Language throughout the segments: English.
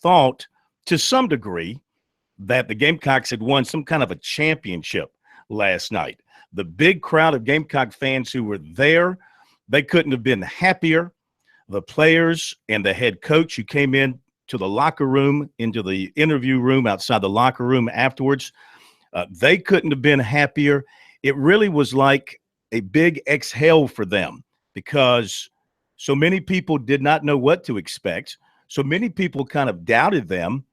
thought to some degree that the Gamecocks had won some kind of a championship last night. The big crowd of Gamecock fans who were there, they couldn't have been happier. The players and the head coach who came in to the locker room, into the interview room outside the locker room afterwards, they couldn't have been happier. It really was like a big exhale for them because so many people did not know what to expect. So many people kind of doubted them,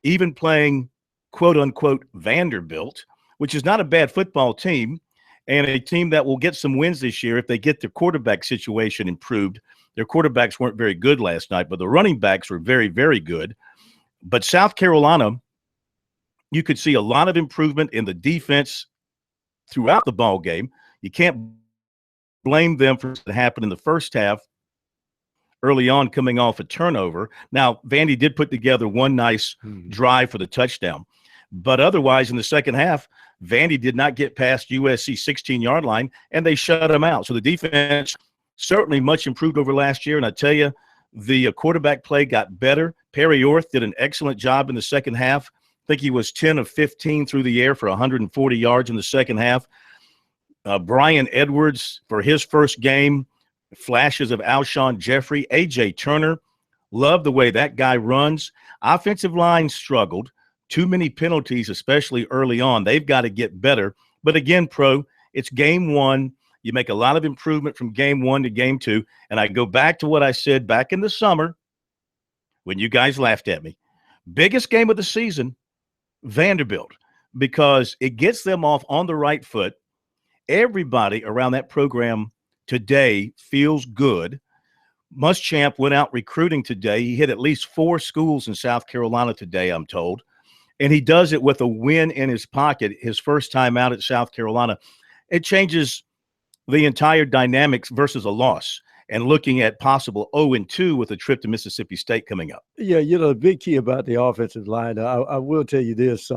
even playing quote-unquote Vanderbilt, which is not a bad football team and a team that will get some wins this year if they get their quarterback situation improved. Their quarterbacks weren't very good last night, but the running backs were very, very good. But South Carolina, you could see a lot of improvement in the defense throughout the ball game. You can't blame them for what happened in the first half early on coming off a turnover. Now, Vandy did put together one nice drive for the touchdown. But otherwise, in the second half, Vandy did not get past USC's 16-yard line, and they shut them out. So the defense certainly much improved over last year. And I tell you, the quarterback play got better. Perry Orth did an excellent job in the second half. I think he was 10 of 15 through the air for 140 yards in the second half. Brian Edwards, for his first game, flashes of Alshon Jeffrey. A.J. Turner, love the way that guy runs. Offensive line struggled. Too many penalties, especially early on. They've got to get better. But again, it's game one. You make a lot of improvement from game one to game two. And I go back to what I said back in the summer when you guys laughed at me. Biggest game of the season, Vanderbilt, because it gets them off on the right foot. Everybody around that program today feels good. Muschamp went out recruiting today. He hit at least 4 schools in South Carolina today, I'm told. And he does it with a win in his pocket, his first time out at South Carolina. It changes the entire dynamics versus a loss and looking at possible 0-2 with a trip to Mississippi State coming up. Yeah, the big key about the offensive line, I will tell you this.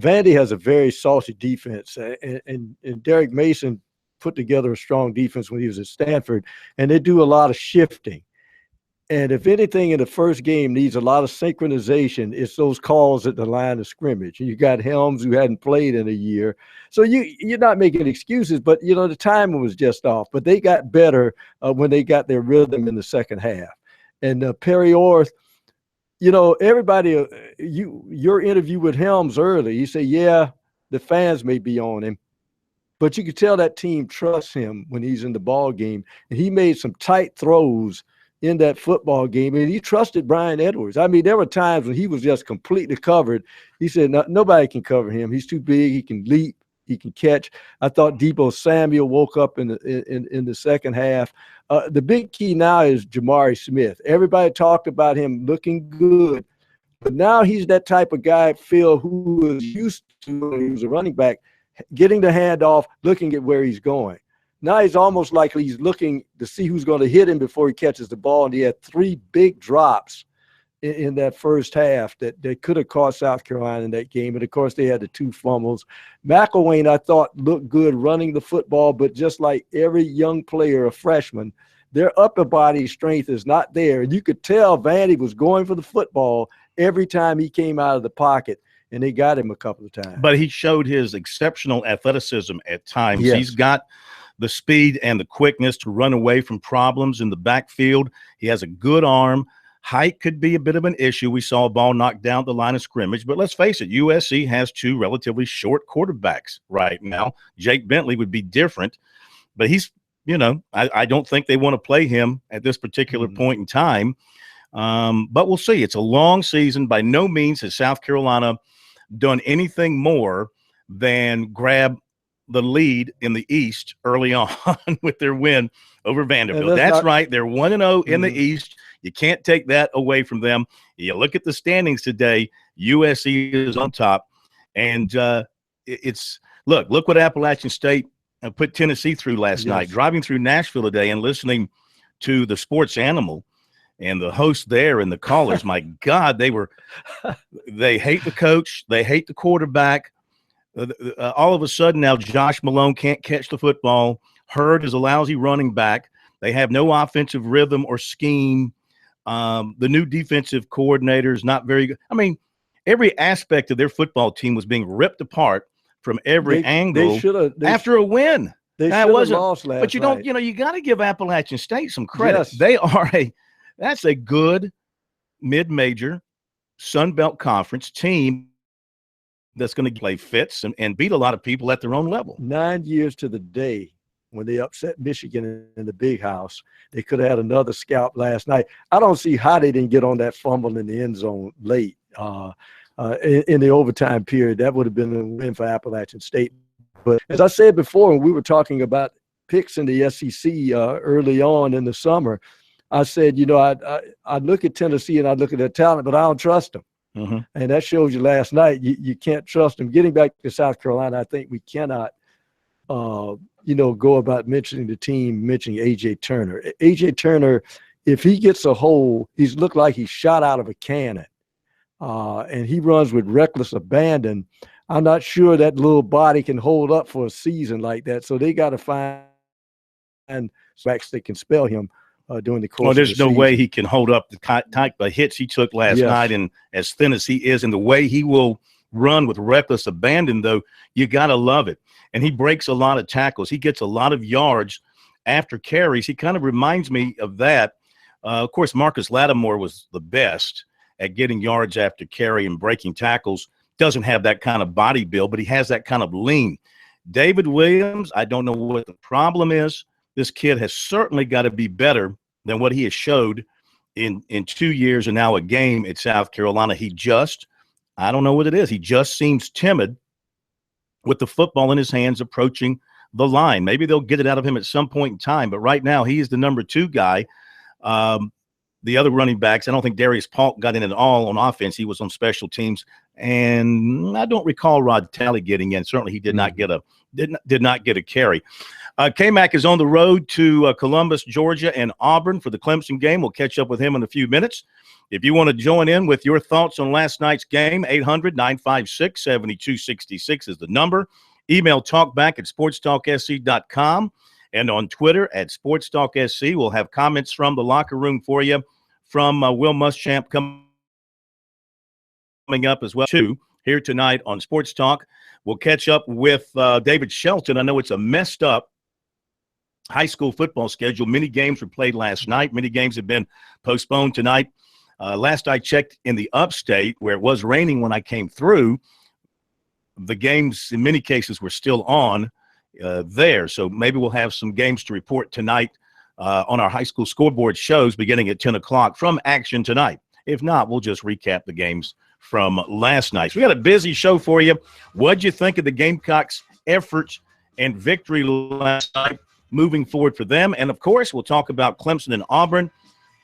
Vandy has a very salty defense, and Derek Mason put together a strong defense when he was at Stanford, and they do a lot of shifting. And if anything in the first game needs a lot of synchronization, it's those calls at the line of scrimmage. You got Helms who hadn't played in a year. So you're not making excuses, but, the timing was just off. But they got better when they got their rhythm in the second half. And Perry Orth, everybody, your interview with Helms early, you say, yeah, the fans may be on him. But you could tell that team trusts him when he's in the ball game. And he made some tight throws in that football game, and he trusted Brian Edwards. I mean, there were times when he was just completely covered. He said, nobody can cover him. He's too big. He can leap. He can catch. I thought Deebo Samuel woke up in the second half. The big key now is Jamari Smith. Everybody talked about him looking good, but now he's that type of guy, Phil, who was used to, when he was a running back, getting the handoff, looking at where he's going. Now he's almost like he's looking to see who's going to hit him before he catches the ball. And he had 3 big drops in that first half that could have cost South Carolina in that game. And, of course, they had the 2 fumbles. McElwain, I thought, looked good running the football, but just like every young player, a freshman, their upper body strength is not there. And you could tell Vandy was going for the football every time he came out of the pocket. And they got him a couple of times. But he showed his exceptional athleticism at times. Yes. He's got the speed and the quickness to run away from problems in the backfield. He has a good arm. Height could be a bit of an issue. We saw a ball knocked down the line of scrimmage. But let's face it, USC has 2 relatively short quarterbacks right now. Jake Bentley would be different. But he's, I don't think they want to play him at this particular point in time. But we'll see. It's a long season. By no means has South Carolina done anything more than grab the lead in the East early on with their win over Vanderbilt. That's right. They're 1-0 in the East. You can't take that away from them. You look at the standings today, USC is on top. And look what Appalachian State put Tennessee through last night. Driving through Nashville today and listening to the Sports Animal and the host there and the callers, my God, they hate the coach. They hate the quarterback. All of a sudden now Josh Malone can't catch the football. Hurd is a lousy running back. They have no offensive rhythm or scheme. The new defensive coordinator is not very good. I mean, every aspect of their football team was being ripped apart from every They angle should have after a win. they Now, it should have wasn't, lost but last you don't, night. you got to give Appalachian State some credit. Yes. That's a good mid-major Sun Belt Conference team that's going to play fits and beat a lot of people at their own level. 9 years to the day when they upset Michigan in the Big House. They could have had another scalp last night. I don't see how they didn't get on that fumble in the end zone late in the overtime period. That would have been a win for Appalachian State. But as I said before, when we were talking about picks in the SEC early on in the summer, I said, I look at Tennessee and I look at their talent, but I don't trust them. Mm-hmm. And that shows you last night. You can't trust them. Getting back to South Carolina, I think we cannot, go about mentioning A.J. Turner. A.J. Turner, if he gets a hole, he's looked like he's shot out of a cannon. And he runs with reckless abandon. I'm not sure that little body can hold up for a season like that. So they got to find backs that can spell him during the course of the season. There's no way he can hold up the type of hits he took last night, and as thin as he is, and the way he will run with reckless abandon, though, you got to love it. And he breaks a lot of tackles. He gets a lot of yards after carries. He kind of reminds me of that. Of course, Marcus Lattimore was the best at getting yards after carry and breaking tackles. Doesn't have that kind of body build, but he has that kind of lean. David Williams, I don't know what the problem is. This kid has certainly got to be better than what he has showed in 2 years and now a game at South Carolina. I don't know what it is. He just seems timid with the football in his hands approaching the line. Maybe they'll get it out of him at some point in time, but right now he is the number 2 guy. The other running backs, I don't think Darius Polk got in at all on offense. He was on special teams, and I don't recall Rod Talley getting in. Certainly he did not get a carry. K-Mac is on the road to Columbus, Georgia, and Auburn for the Clemson game. We'll catch up with him in a few minutes. If you want to join in with your thoughts on last night's game, 800-956-7266 is the number. Email talkback@sportstalksc.com. And on Twitter @SportsTalkSC. We'll have comments from the locker room for you from Will Muschamp coming up as well, too, here tonight on Sports Talk. We'll catch up with David Shelton. I know it's a messed up high school football schedule. Many games were played last night. Many games have been postponed tonight. Last I checked in the upstate, where it was raining when I came through, the games in many cases were still on there. So maybe we'll have some games to report tonight on our high school scoreboard shows beginning at 10 o'clock from action tonight. If not, we'll just recap the games from last night. So we got a busy show for you. What'd you think of the Gamecocks' efforts and victory last night moving forward for them? And, of course, we'll talk about Clemson and Auburn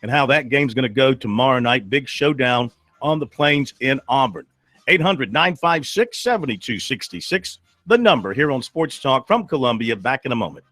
and how that game's going to go tomorrow night. Big showdown on the Plains in Auburn. 800-956-7266, the number here on Sports Talk from Columbia. Back in a moment.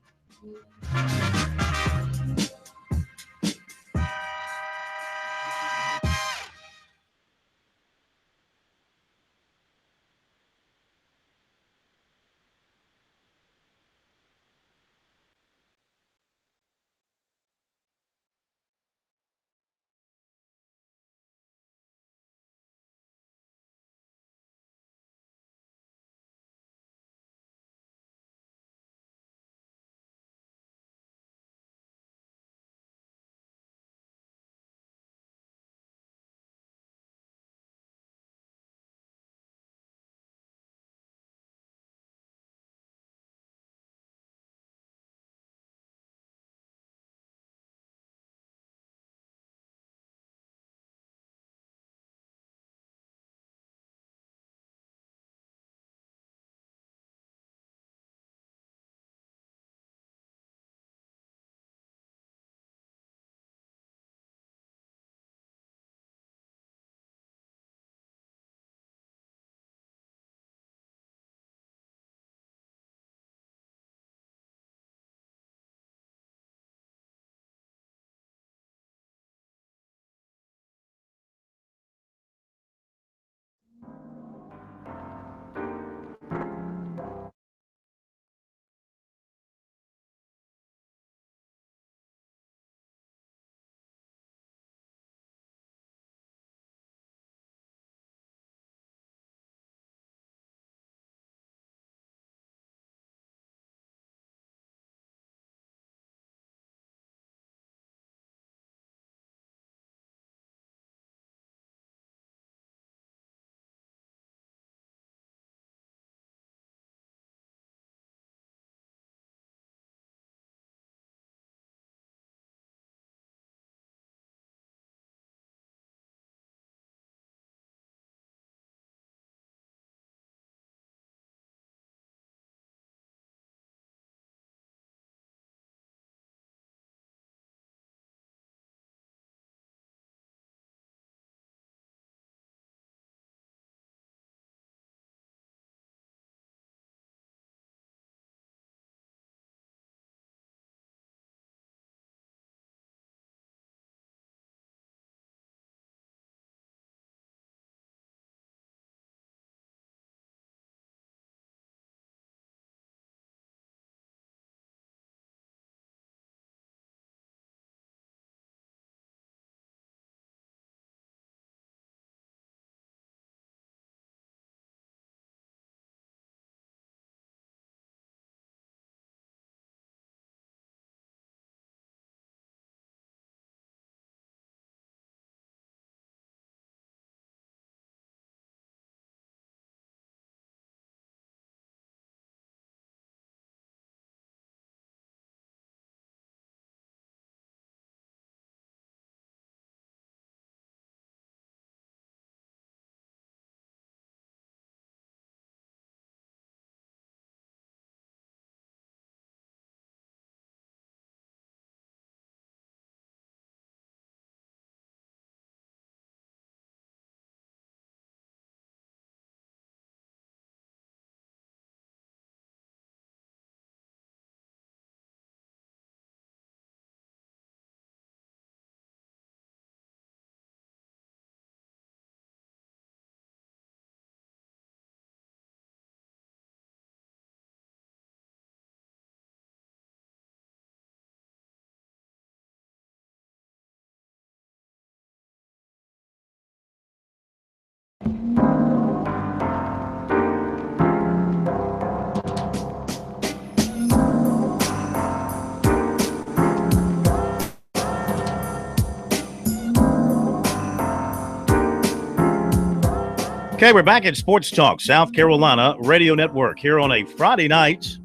Okay, we're back at Sports Talk, South Carolina Radio Network, here on a Friday night,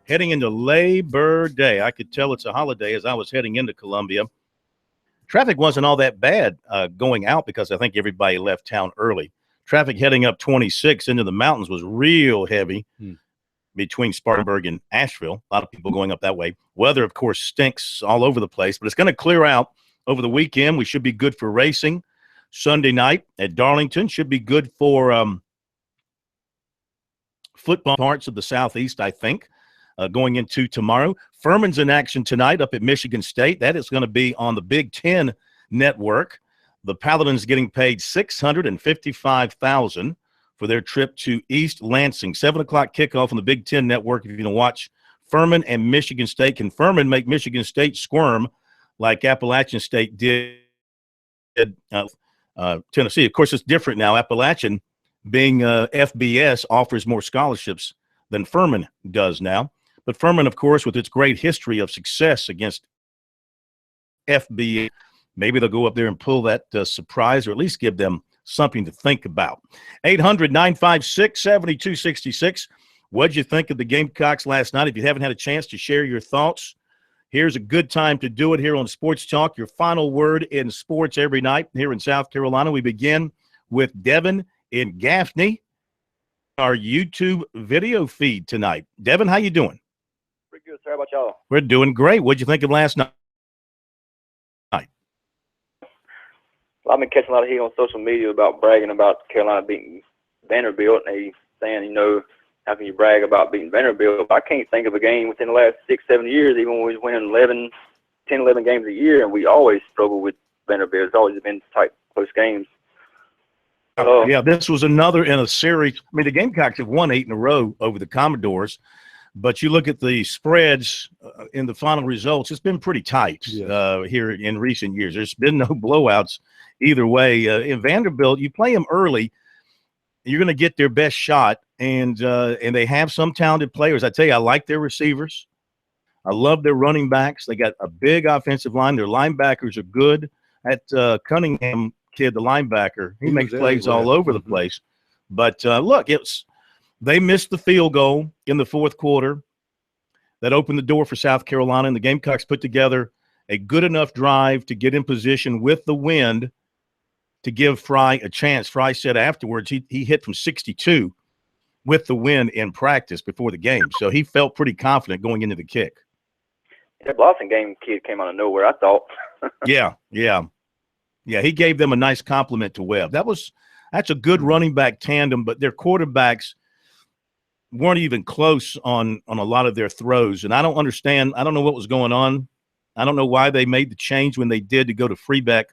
heading into Labor Day. I could tell it's a holiday as I was heading into Columbia. Traffic wasn't all that bad going out because I think everybody left town early. Traffic heading up 26 into the mountains was real heavy between Spartanburg and Asheville. A lot of people going up that way. Weather, of course, stinks all over the place, but it's going to clear out over the weekend. We should be good for racing. Sunday night at Darlington should be good for football parts of the Southeast, I think, going into tomorrow. Furman's in action tonight up at Michigan State. That is going to be on the Big Ten Network. The Paladins getting paid $655,000 for their trip to East Lansing. 7 o'clock kickoff on the Big Ten Network if you're going to watch Furman and Michigan State. Can Furman make Michigan State squirm like Appalachian State did Tennessee? Of course, it's different now. Appalachian, being FBS, offers more scholarships than Furman does now. But Furman, of course, with its great history of success against FBS, maybe they'll go up there and pull that surprise, or at least give them something to think about. 800-956-7266. What'd you think of the Gamecocks last night? If you haven't had a chance to share your thoughts, here's a good time to do it here on Sports Talk. Your final word in sports every night here in South Carolina. We begin with Devin in Gaffney, our YouTube video feed tonight. Devin, how you doing? Pretty good, sir. How about y'all? We're doing great. What'd you think of last night? Well, I've been catching a lot of heat on social media about bragging about Carolina beating Vanderbilt, and they saying, how can you brag about beating Vanderbilt? I can't think of a game within the last 6-7 years, even when we was winning 10, 11 games a year, and we always struggle with Vanderbilt. It's always been tight, close games. Yeah, this was another in a series. I mean, the Gamecocks have won 8 in a row over the Commodores, but you look at the spreads in the final results, it's been pretty tight here in recent years. There's been no blowouts either way. In Vanderbilt, you play them early, you're going to get their best shot, and they have some talented players. I tell you, I like their receivers. I love their running backs. They got a big offensive line. Their linebackers are good. That Cunningham kid, the linebacker, he makes plays all over the place. But look, they missed the field goal in the fourth quarter that opened the door for South Carolina, and the Gamecocks put together a good enough drive to get in position with the wind to give Fry a chance. Fry said afterwards he hit from 62 with the wind in practice before the game, so he felt pretty confident going into the kick. That Blossom game kid came out of nowhere, I thought. Yeah, he gave them a nice compliment to Webb. That's a good running back tandem, but their quarterbacks weren't even close on a lot of their throws, and I don't understand. I don't know what was going on. I don't know why they made the change when they did to go to Freebeck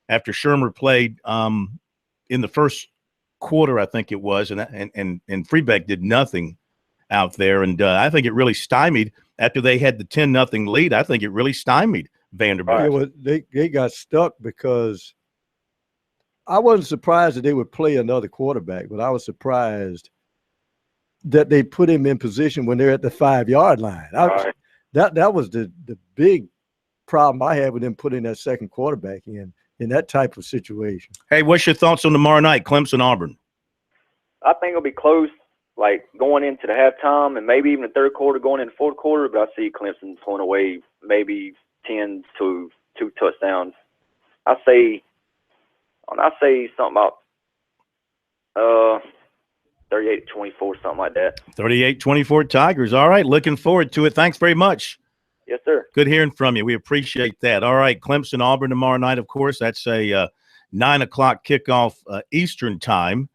after Shermer played in the first quarter, I think it was, and Freebeck did nothing out there, and I think it really stymied after they had the 10-0 lead. I think it really stymied Vanderbilt. Yeah, well, they got stuck because I wasn't surprised that they would play another quarterback, but I was surprised that they put him in position when they're at the 5-yard line. That was the big problem I had with them putting that second quarterback in that type of situation. Hey, what's your thoughts on tomorrow night, Clemson-Auburn? I think it'll be close, like going into the halftime and maybe even the third quarter, going into the fourth quarter, but I see Clemson pulling away maybe 10 to 2 touchdowns. I say something about 38-24, something like that. 38-24 Tigers. All right, looking forward to it. Thanks very much. Yes, sir. Good hearing from you. We appreciate that. All right, Clemson-Auburn tomorrow night, of course. That's a 9 o'clock kickoff Eastern time,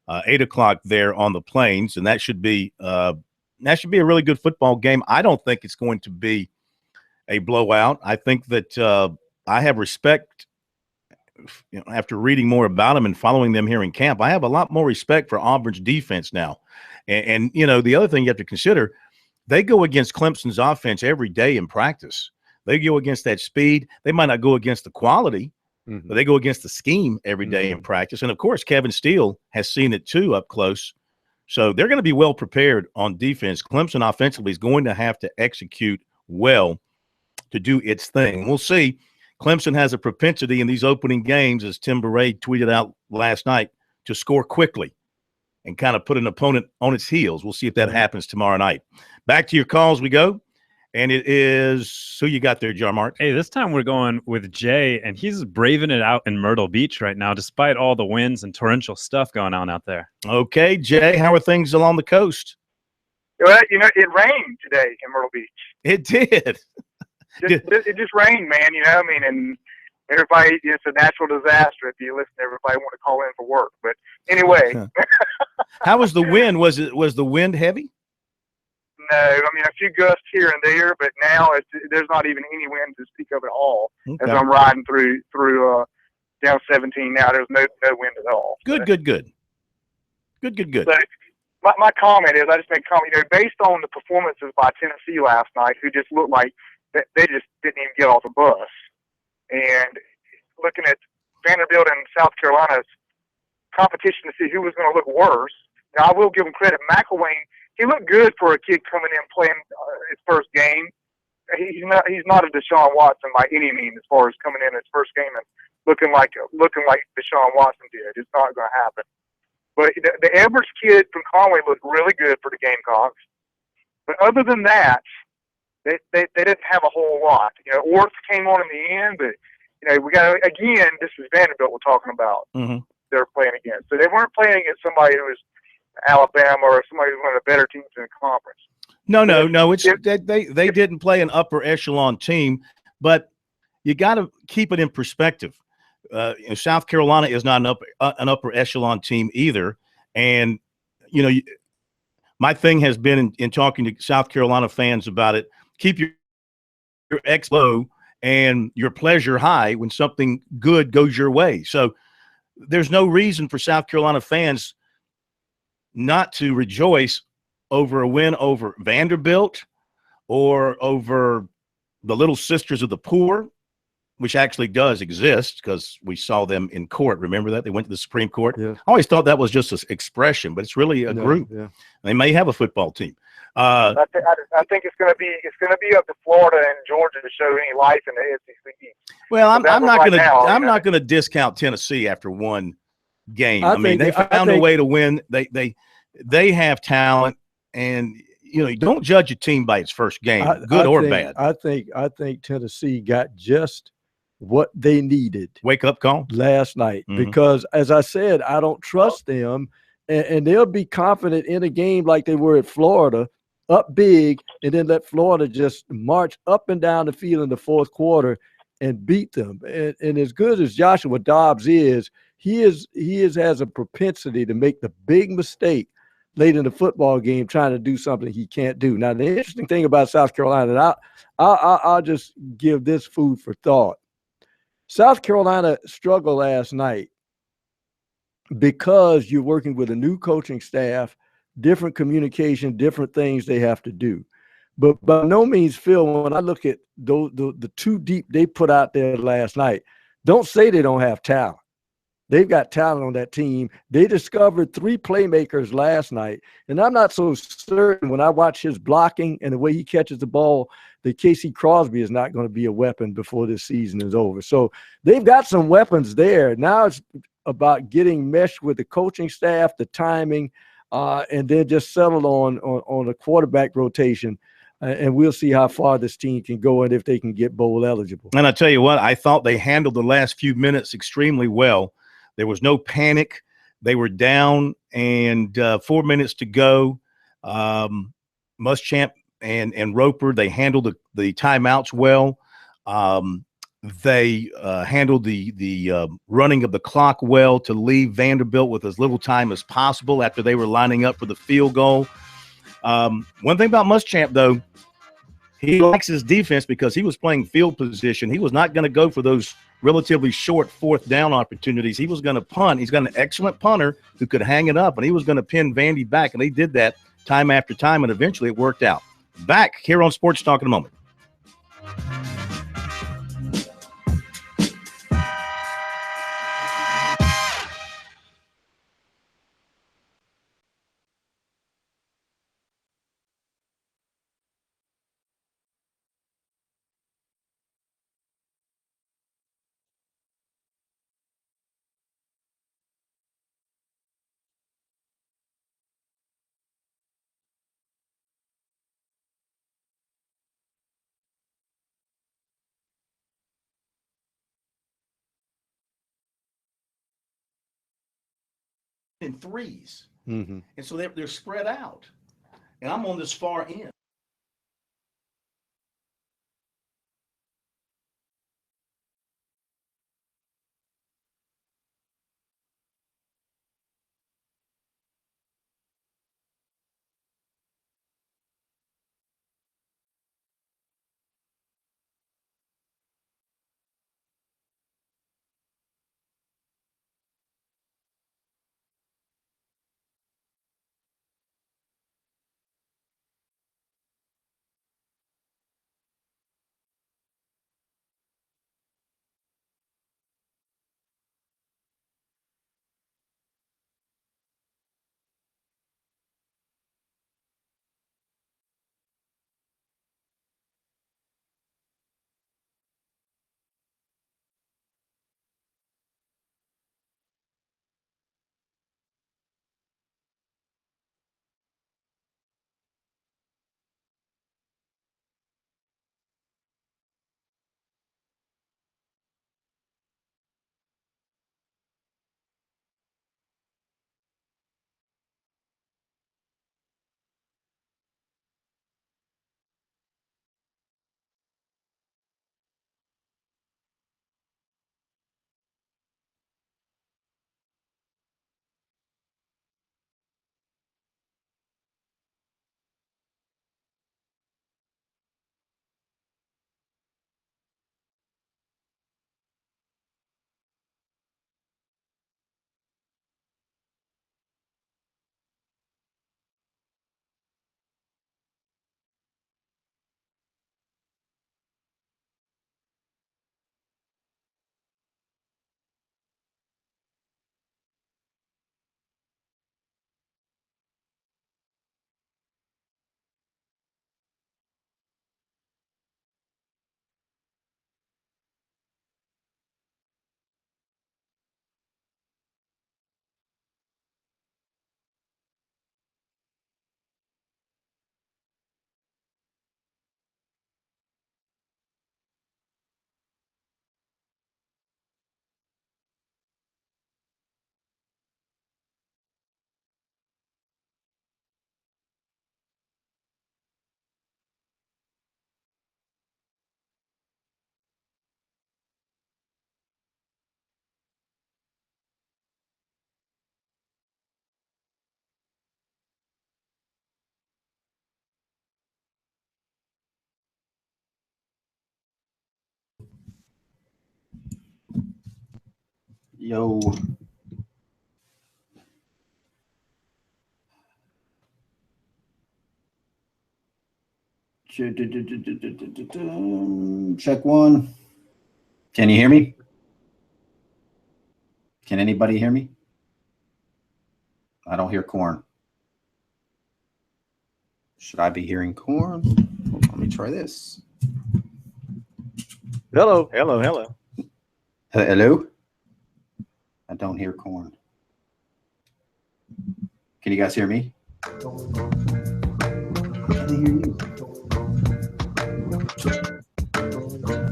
8 o'clock there on the Plains, and that should be a really good football game. I don't think it's going to be a blowout. I think that I have respect. After reading more about them and following them here in camp, I have a lot more respect for Auburn's defense now. And the other thing you have to consider, they go against Clemson's offense every day in practice. They go against that speed. They might not go against the quality, but they go against the scheme every day in practice. And, of course, Kevin Steele has seen it too up close. So they're going to be well prepared on defense. Clemson offensively is going to have to execute well to do its thing. We'll see. Clemson has a propensity in these opening games, as Tim Beret tweeted out last night, to score quickly and kind of put an opponent on its heels. We'll see if that happens tomorrow night. Back to your calls we go. And it is who you got there, Jarmark? Hey, this time we're going with Jay, and he's braving it out in Myrtle Beach right now, despite all the winds and torrential stuff going on out there. Okay, Jay, how are things along the coast? Well, you know, it rained today in Myrtle Beach. It did. It just rained, man. You know, I mean, and everybody, it's a natural disaster if you listen to everybody want to call in for work. But anyway. How was the wind? Was the wind heavy? No, I mean, a few gusts here and there, but now there's not even any wind to speak of at all. Okay. As I'm riding through down 17 now, there's no wind at all. Good. So my comment is, I just make a comment, you know, based on the performances by Tennessee last night, who just looked like they just didn't even get off the bus, and looking at Vanderbilt and South Carolina's competition to see who was going to look worse. Now, I will give him credit. McElwain, he looked good for a kid coming in playing his first game. He's not a Deshaun Watson by any means as far as coming in his first game and looking like Deshaun Watson did. It's not going to happen. But the Edwards kid from Conway looked really good for the Gamecocks. But other than that, they didn't have a whole lot. You know, Orth came on in the end, but you know, we got again. This is Vanderbilt we're talking about. Mm-hmm. They're playing against, so they weren't playing against somebody who was Alabama or somebody who's one of the better teams in the conference. No. It's they didn't play an upper echelon team, but you got to keep it in perspective. South Carolina is not an upper echelon team either, and you know, my thing has been in talking to South Carolina fans about it. Keep your X low and your pleasure high when something good goes your way. So there's no reason for South Carolina fans not to rejoice over a win over Vanderbilt or over the Little Sisters of the Poor, which actually does exist because we saw them in court. Remember that? They went to the Supreme Court. Yeah. I always thought that was just an expression, but it's really a group. Yeah. They may have a football team. I think it's going to be up to Florida and Georgia to show any life in the SEC. Well, I'm not going to discount Tennessee after one game. I mean, they found a way to win. They have talent, and you know, you don't judge a team by its first game, good or bad. I think Tennessee got just what they needed. Wake up call last night, because as I said, I don't trust them, and they'll be confident in a game like they were at Florida, up big, and then let Florida just march up and down the field in the fourth quarter and beat them. And as good as Joshua Dobbs is, he has a propensity to make the big mistake late in the football game trying to do something he can't do. Now, the interesting thing about South Carolina, and I'll just give this food for thought. South Carolina struggled last night because you're working with a new coaching staff, different communication, different things they have to do. But by no means, Phil, when I look at the two deep they put out there last night, don't say they don't have talent. They've got talent on that team. They discovered 3 playmakers last night, and I'm not so certain when I watch his blocking and the way he catches the ball that Casey Crosby is not going to be a weapon before this season is over. So they've got some weapons there. Now it's about getting meshed with the coaching staff, the timing, and then just settle on a quarterback rotation. And we'll see how far this team can go and if they can get bowl eligible. And I tell you what, I thought they handled the last few minutes extremely well. There was no panic. They were down, and 4 minutes to go. Muschamp and Roper, they handled the timeouts well. They handled the running of the clock well to leave Vanderbilt with as little time as possible after they were lining up for the field goal. One thing about Muschamp, though, he likes his defense because he was playing field position. He was not going to go for those relatively short fourth down opportunities. He was going to punt. He's got an excellent punter who could hang it up, and he was going to pin Vandy back, and he did that time after time, and eventually it worked out. Back here on Sports Talk in a moment. in threes. Mm-hmm. And so they're spread out. And I'm on this far end. Yo. Check one. Can you hear me? Can anybody hear me? I don't hear corn. Should I be hearing corn? Let me try this. Hello. Hello. Hello? I don't hear corn. Can you guys hear me? Can I hear you?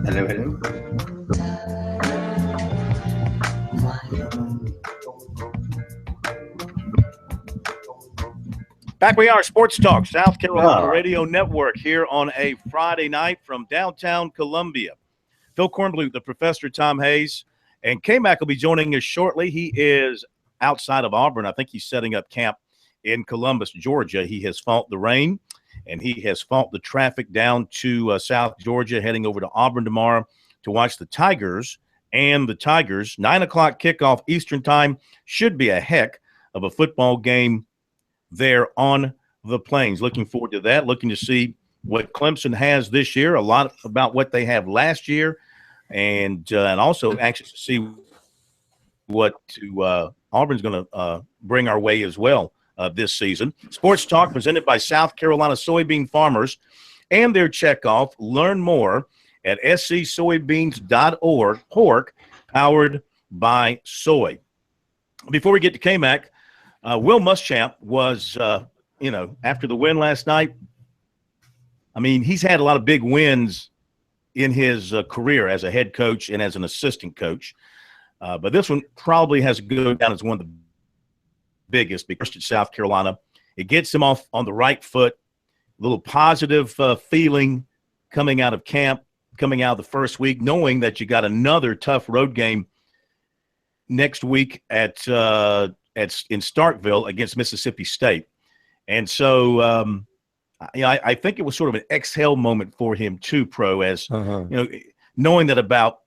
Hello? Back we are, Sports Talk, South Carolina All right. Radio Network, here on a Friday night from downtown Columbia. Phil Kornbluth, the Professor Tom Hayes, and K-Mac will be joining us shortly. He is outside of Auburn. I think he's setting up camp in Columbus, Georgia. He has fought the rain, and he has fought the traffic down to South Georgia, heading over to Auburn tomorrow to watch the Tigers and the Tigers. 9 o'clock kickoff Eastern time. Should be a heck of a football game there on the Plains. Looking forward to that. Looking to see what Clemson has this year, a lot about what they have last year, and also anxious to see what Auburn's going to bring our way as well this season. Sports Talk presented by South Carolina soybean farmers and their checkoff. Learn more at scsoybeans.org, pork powered by soy. Before we get to K-Mac, Will Muschamp was, after the win last night, I mean, he's had a lot of big wins in his career as a head coach and as an assistant coach. But this one probably has to go down as one of the biggest because at South Carolina. It gets him off on the right foot, a little positive feeling coming out of camp, coming out of the first week, knowing that you got another tough road game next week in Starkville against Mississippi State. And so, I think it was sort of an exhale moment for him too, Pro, as knowing that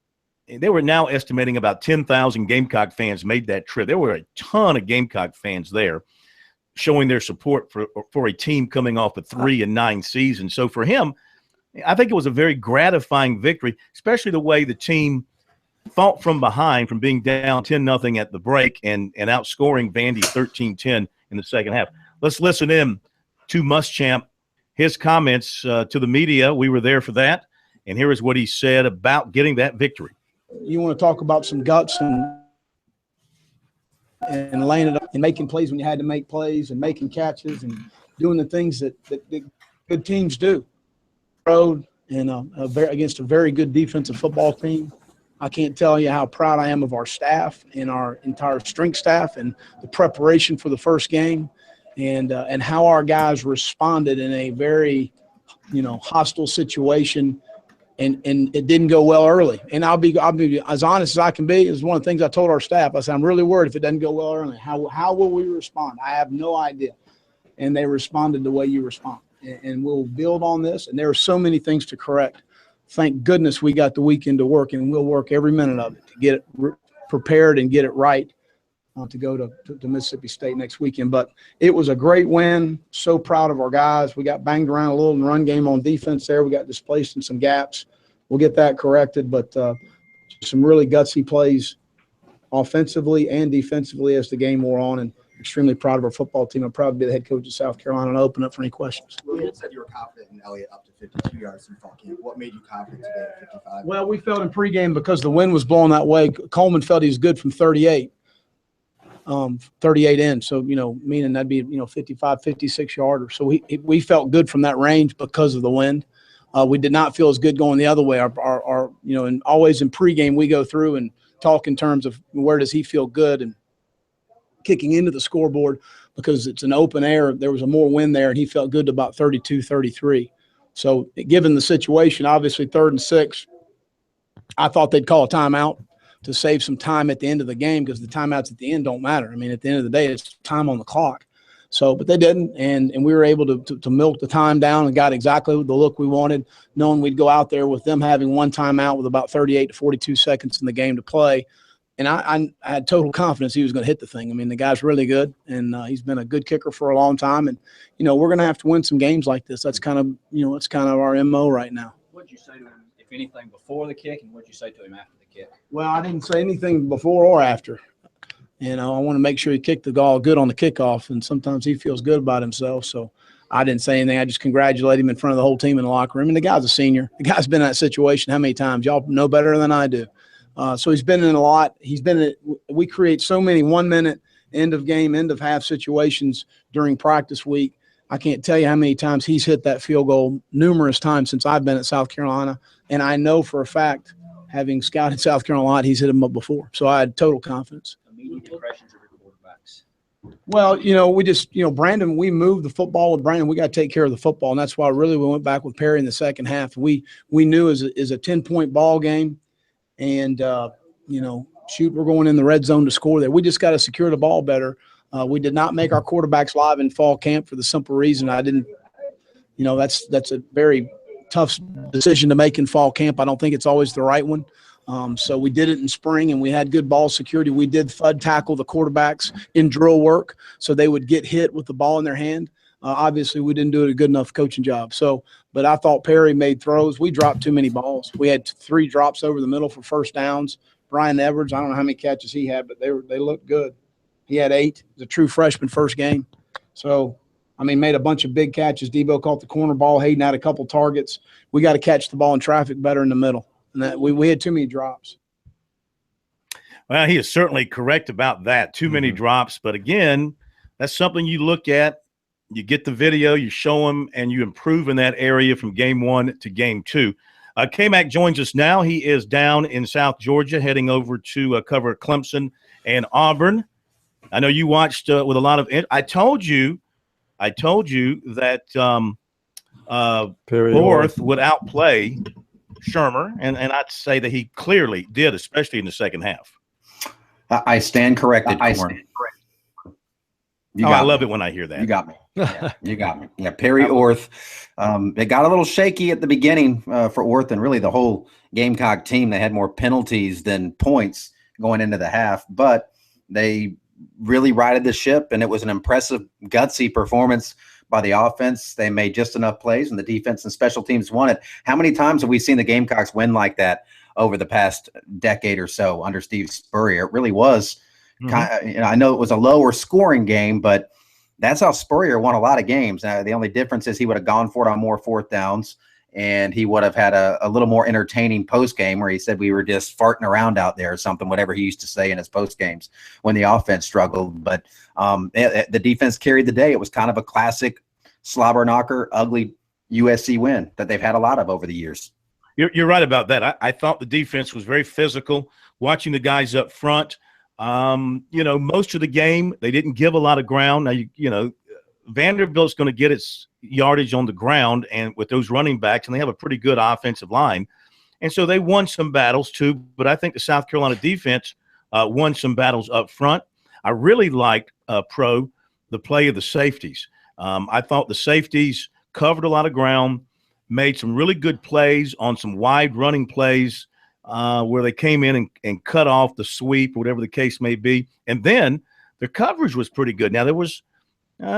they were now estimating about 10,000 Gamecock fans made that trip. There were a ton of Gamecock fans there showing their support for a team coming off a 3-9 season. So for him, I think it was a very gratifying victory, especially the way the team fought from behind, from being down 10-0 at the break and outscoring Vandy 13-10 in the second half. Let's listen in to Muschamp, his comments to the media. We were there for that, and here is what he said about getting that victory. You want to talk about some guts and laying it up and making plays when you had to make plays and making catches and doing the things that good teams do. Road and against a very good defensive football team. I can't tell you how proud I am of our staff and our entire strength staff and the preparation for the first game and how our guys responded in a very, hostile situation. And it didn't go well early. And I'll be as honest as I can be. It's one of the things I told our staff. I said, I'm really worried if it doesn't go well early. How will we respond? I have no idea. And they responded the way you respond. And we'll build on this. And there are so many things to correct. Thank goodness we got the weekend to work, and we'll work every minute of it to get it prepared and get it right to go to Mississippi State next weekend. But it was a great win. So proud of our guys. We got banged around a little in the run game on defense there. We got displaced in some gaps. We'll get that corrected, but some really gutsy plays offensively and defensively as the game wore on, and extremely proud of our football team. I'm proud to be the head coach of South Carolina and open up for any questions. You said you were confident in Elliott up to 52 yards through fall camp. What made you confident today at 55? Well, we felt in pregame because the wind was blowing that way. Coleman felt he was good from 38 in. So, meaning that'd be, 55, 56 yarder. So we felt good from that range because of the wind. We did not feel as good going the other way. Our and always in pregame we go through and talk in terms of where does he feel good and kicking into the scoreboard because it's an open air. There was a more wind there, and he felt good to about 32, 33. So given the situation, obviously 3rd and 6, I thought they'd call a timeout to save some time at the end of the game because the timeouts at the end don't matter. I mean, at the end of the day, it's time on the clock. So, but they didn't, and we were able to milk the time down and got exactly the look we wanted, knowing we'd go out there with them having one timeout with about 38 to 42 seconds in the game to play. And I had total confidence he was going to hit the thing. I mean, the guy's really good, and he's been a good kicker for a long time. And, we're going to have to win some games like this. That's kind of, it's kind of our MO right now. What did you say to him, if anything, before the kick, and what did you say to him after the kick? Well, I didn't say anything before or after. I want to make sure he kicked the ball good on the kickoff, and sometimes he feels good about himself. So I didn't say anything. I just congratulate him in front of the whole team in the locker room. And the guy's a senior. The guy's been in that situation how many times? Y'all know better than I do. So he's been in a lot. We create so many 1-minute, end of game, end of half situations during practice week. I can't tell you how many times he's hit that field goal numerous times since I've been at South Carolina. And I know for a fact, having scouted South Carolina, he's hit him up before. So I had total confidence. Immediate impressions of your quarterbacks. Well, we just, Brandon, we moved the football with Brandon. We got to take care of the football, and that's why really we went back with Perry in the second half. We knew is a 10-point ball game, and, we're going in the red zone to score there. We just got to secure the ball better. We did not make our quarterbacks live in fall camp for the simple reason that's a very tough decision to make in fall camp. I don't think it's always the right one. So we did it in spring, and we had good ball security. We did FUD tackle the quarterbacks in drill work so they would get hit with the ball in their hand. Obviously, we didn't do a good enough coaching job. But I thought Perry made throws. We dropped too many balls. We had 3 drops over the middle for first downs. Brian Edwards, I don't know how many catches he had, but they looked good. He had 8. He's a true freshman first game. So, made a bunch of big catches. Debo caught the corner ball. Hayden had a couple targets. We got to catch the ball in traffic better in the middle. And that we had too many drops. Well, he is certainly correct about that. Too many drops. But again, that's something you look at. You get the video, you show them, and you improve in that area from game 1 to game 2. K-Mac joins us now. He is down in South Georgia, heading over to cover Clemson and Auburn. I know you watched with a lot of. I told you that Perry Orth would outplay Shermer, and I'd say that he clearly did, especially in the second half. I stand corrected, Corn. I love it when I hear that. You got me. Yeah, you got me. Yeah, Perry Orth. It got a little shaky at the beginning for Orth and really the whole Gamecock team. They had more penalties than points going into the half, but they really righted the ship, and it was an impressive, gutsy performance by the offense. They made just enough plays, and the defense and special teams won it. How many times have we seen the Gamecocks win like that over the past decade or so under Steve Spurrier? It really was. I know it was a lower scoring game, but that's how Spurrier won a lot of games. The only difference is he would have gone for it on more fourth downs, and he would have had a little more entertaining post game where he said we were just farting around out there or something, whatever he used to say in his post games when the offense struggled. But the defense carried the day. It was kind of a classic slobber knocker, ugly USC win that they've had a lot of over the years. You're right about that. I thought the defense was very physical. Watching the guys up front, most of the game they didn't give a lot of ground. Now Vanderbilt's going to get its yardage on the ground, and with those running backs, and they have a pretty good offensive line, and so they won some battles too. But I think the South Carolina defense won some battles up front. I really liked the play of the safeties. I thought the safeties covered a lot of ground, made some really good plays on some wide running plays where they came in and cut off the sweep, whatever the case may be. And then their coverage was pretty good. Now, they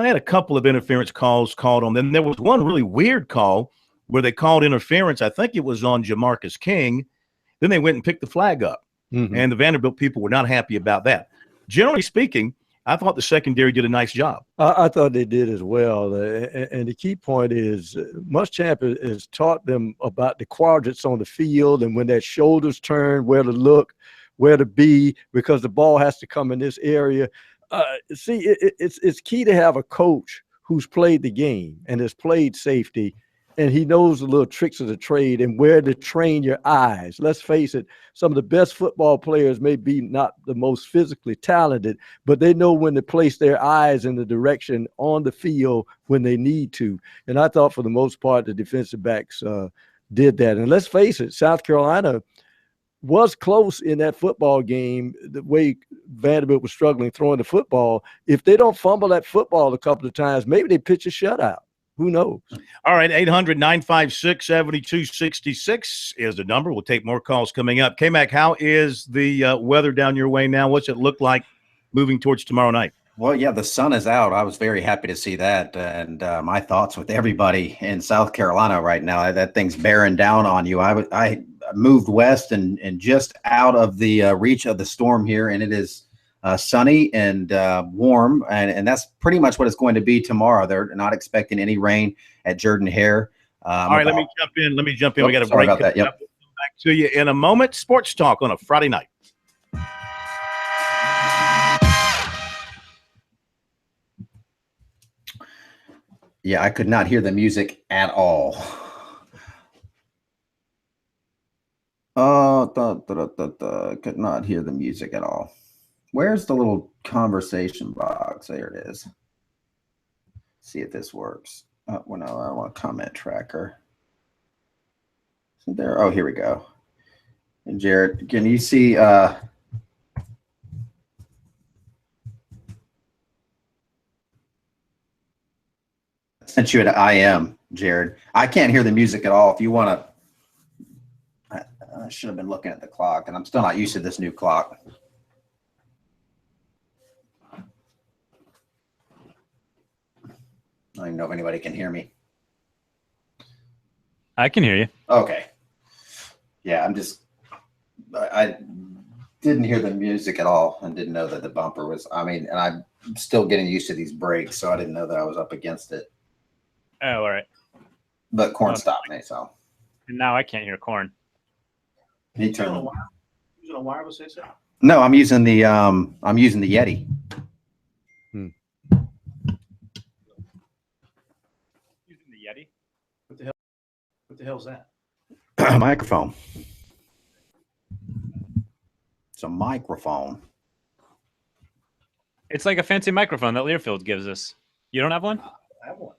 had a couple of interference calls called on them. There was one really weird call where they called interference. I think it was on Jamarcus King. Then they went and picked the flag up. And the Vanderbilt people were not happy about that. Generally speaking, I thought the secondary did a nice job. I thought they did as well. And the key point is Muschamp has taught them about the quadrants on the field and when that shoulders turn, where to look, where to be, because the ball has to come in this area. It's key to have a coach who's played the game and has played safety, and he knows the little tricks of the trade and where to train your eyes. Let's face it, some of the best football players may be not the most physically talented, but they know when to place their eyes in the direction on the field when they need to. And I thought for the most part, the defensive backs did that. And let's face it, South Carolina was close in that football game, the way Vanderbilt was struggling throwing the football. If they don't fumble that football a couple of times, maybe they pitch a shutout. Who knows? All right, 800-956-7266 is the number. We'll take more calls coming up. K-Mac, how is the weather down your way now? What's it look like moving towards tomorrow night? Well, yeah, the sun is out. I was very happy to see that. And my thoughts with everybody in South Carolina right now. That thing's bearing down on you. I moved west and just out of the reach of the storm here, and it is sunny and warm, and that's pretty much what it's going to be tomorrow. They're not expecting any rain at Jordan-Hare. All right, let me jump in. We got a break. Sorry about that. Yep. We'll come back to you in a moment. Sports Talk on a Friday night. Yeah, I could not hear the music at all. Could not hear the music at all. Where's the little conversation box? There it is. See if this works. Oh, well, no, I don't want a comment tracker. Isn't there? Oh, here we go. And Jared, can you see? I sent you an IM, Jared. I can't hear the music at all. If you want to, I should have been looking at the clock, and I'm still not used to this new clock. I don't even know if anybody can hear me. I can hear you. Okay. Yeah, I didn't hear the music at all and didn't know that the bumper was, and I'm still getting used to these breaks, so I didn't know that I was up against it. Oh, all right. But Corn stopped me, so. And now I can't hear Corn. He turned. Using a wireless headset? No, I'm using the Yeti. Using the Yeti? What the hell's that? Microphone. It's a microphone. It's like a fancy microphone that Learfield gives us. You don't have one? I have one.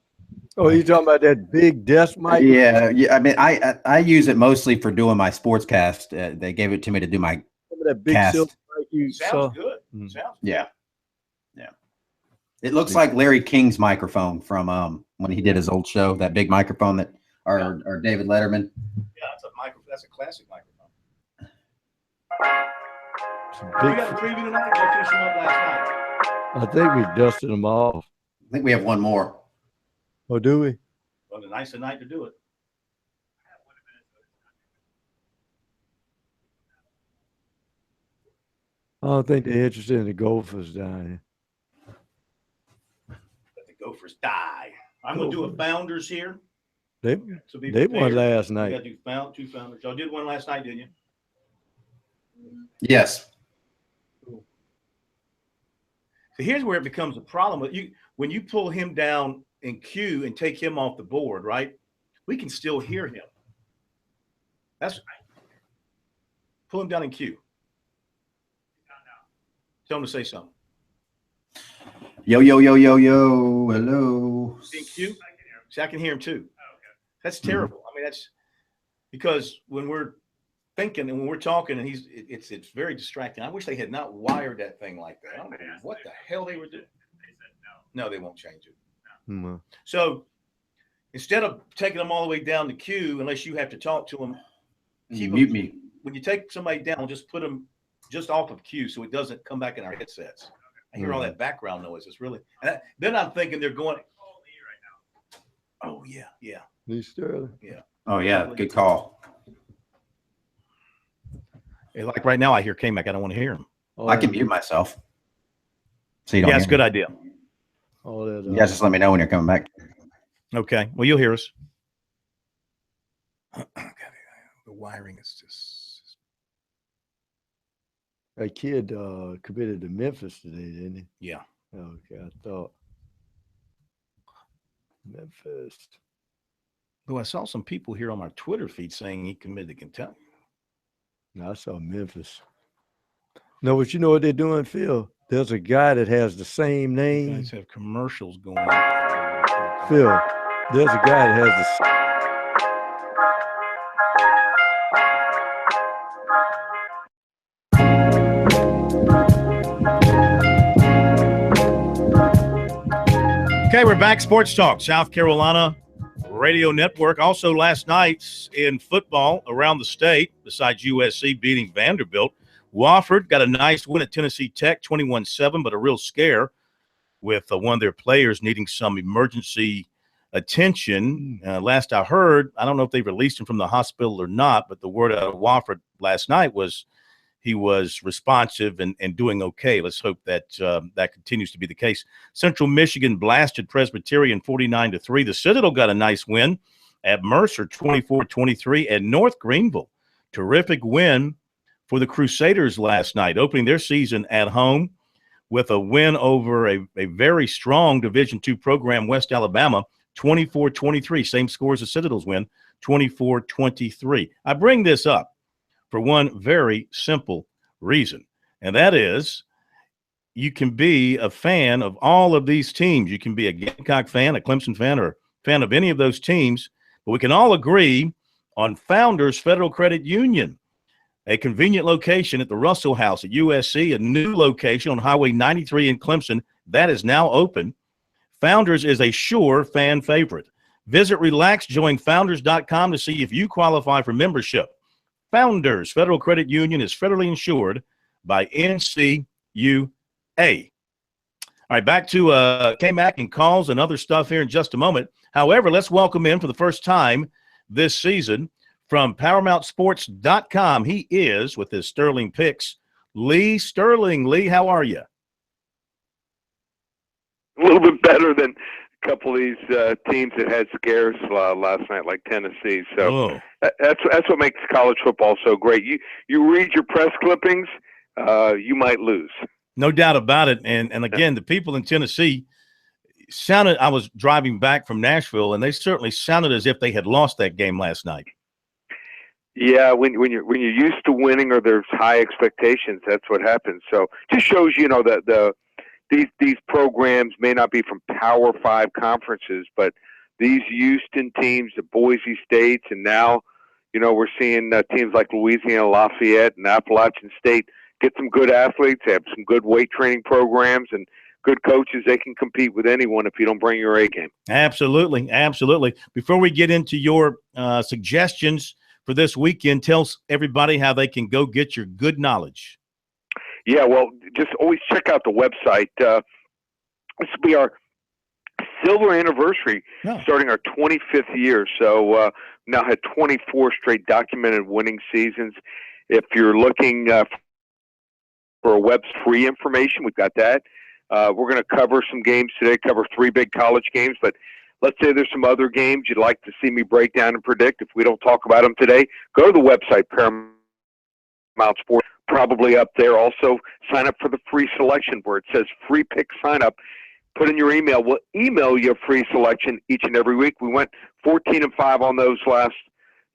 Oh, you talking about that big desk mic? Yeah. I mean, I use it mostly for doing my sportscast. They gave it to me to do my Remember that big cast. silver mic you saw? Sounds good. Mm. Sounds Yeah. It looks like Larry King's microphone from when he did his old show. That big microphone that, or David Letterman. Yeah, that's a classic microphone. Big, We got a preview tonight. Go finish them up last night. I think we dusted them off. I think we have one more. Oh, do we? Well, a nice night to do it. I don't think they're interested in the Gophers down here. Let the Gophers die. I'm going to do a Founders here. They So be won prepared. last We night. got to do two Founders. Y'all did one last night, didn't you? Yes. So here's where it becomes a problem with you. When you pull him down in Q and take him off the board, right? We can still hear him. That's pull him down in Q. Tell him to say something. Yo, yo, yo, yo, yo. Hello. In Q? See, I can hear him too. That's terrible. I mean, that's because when we're thinking and when we're talking and it's very distracting. I wish they had not wired that thing like that. I don't know what the hell they were doing. No, they won't change it. Mm. So instead of taking them all the way down to Q, unless you have to talk to them, Mute me. when you take somebody down, just put them just off of Q so it doesn't come back in our headsets. I hear all that background noise. It's really, then I'm thinking they're going, oh, yeah. Lee Sterling. Yeah. Oh, yeah. Good call. Hey, like right now, I hear K-Mac. I don't want to hear him. I can mute myself. So you don't Yeah, it's a hear good me. idea. All that, You guys just let me know when you're coming back. Okay. Well, you'll hear us. The wiring is just. that kid committed to Memphis today, didn't he? Yeah. Okay, I thought Memphis. Though I saw some people here on my Twitter feed saying he committed to Kentucky. No, I saw Memphis. No, but you know what they're doing, Phil? There's a guy that has the same You name. guys have commercials going on. Phil, there's a guy that has the Okay, we're back. Sports Talk, South Carolina Radio Network. Also last night in football around the state, besides USC beating Vanderbilt, Wofford got a nice win at Tennessee Tech, 21-7, but a real scare with one of their players needing some emergency attention. Last I heard, I don't know if they released him from the hospital or not, but the word out of Wofford last night was he was responsive and doing okay. Let's hope that that continues to be the case. Central Michigan blasted Presbyterian 49-3. The Citadel got a nice win at Mercer 24-23, and North Greenville, terrific win for the Crusaders last night, opening their season at home with a win over a very strong Division II program, West Alabama, 24-23. Same score as the Citadel's win, 24-23. I bring this up for one very simple reason, and that is you can be a fan of all of these teams. You can be a Gamecock fan, a Clemson fan, or a fan of any of those teams, but we can all agree on Founders Federal Credit Union, a convenient location at the Russell House at USC, a new location on Highway 93 in Clemson that is now open. Founders is a sure fan favorite. Visit RelaxJoinFounders.com to see if you qualify for membership. Founders Federal Credit Union is federally insured by NCUA. All right, back to K-Mac and calls and other stuff here in just a moment. However, let's welcome in for the first time this season from ParamountSports.com. He is, with his Sterling picks, Lee Sterling. Lee, how are you? A little bit better than a couple of these teams that had scares last night, like Tennessee. So that's what makes college football so great. You read your press clippings, you might lose. No doubt about it. And again, the people in Tennessee sounded – I was driving back from Nashville, and they certainly sounded as if they had lost that game last night. Yeah, when you're used to winning or there's high expectations, that's what happens. So just shows, that the these programs may not be from Power 5 conferences, but these Houston teams, the Boise States, and now, we're seeing teams like Louisiana Lafayette and Appalachian State get some good athletes, have some good weight training programs, and good coaches. They can compete with anyone if you don't bring your A game. Absolutely, absolutely. Before we get into your suggestions for this weekend, tell everybody how they can go get your good knowledge. Yeah, well, just always check out the website. This will be our silver anniversary, starting our 25th year. So now had 24 straight documented winning seasons. If you're looking for a web's free information, we've got that. We're going to cover some games today, cover 3 big college games, but let's say there's some other games you'd like to see me break down and predict. If we don't talk about them today, go to the website, Paramount Sports, probably up there. Also, sign up for the free selection where it says free pick sign up. Put in your email. We'll email you a free selection each and every week. We went 14-5 on those last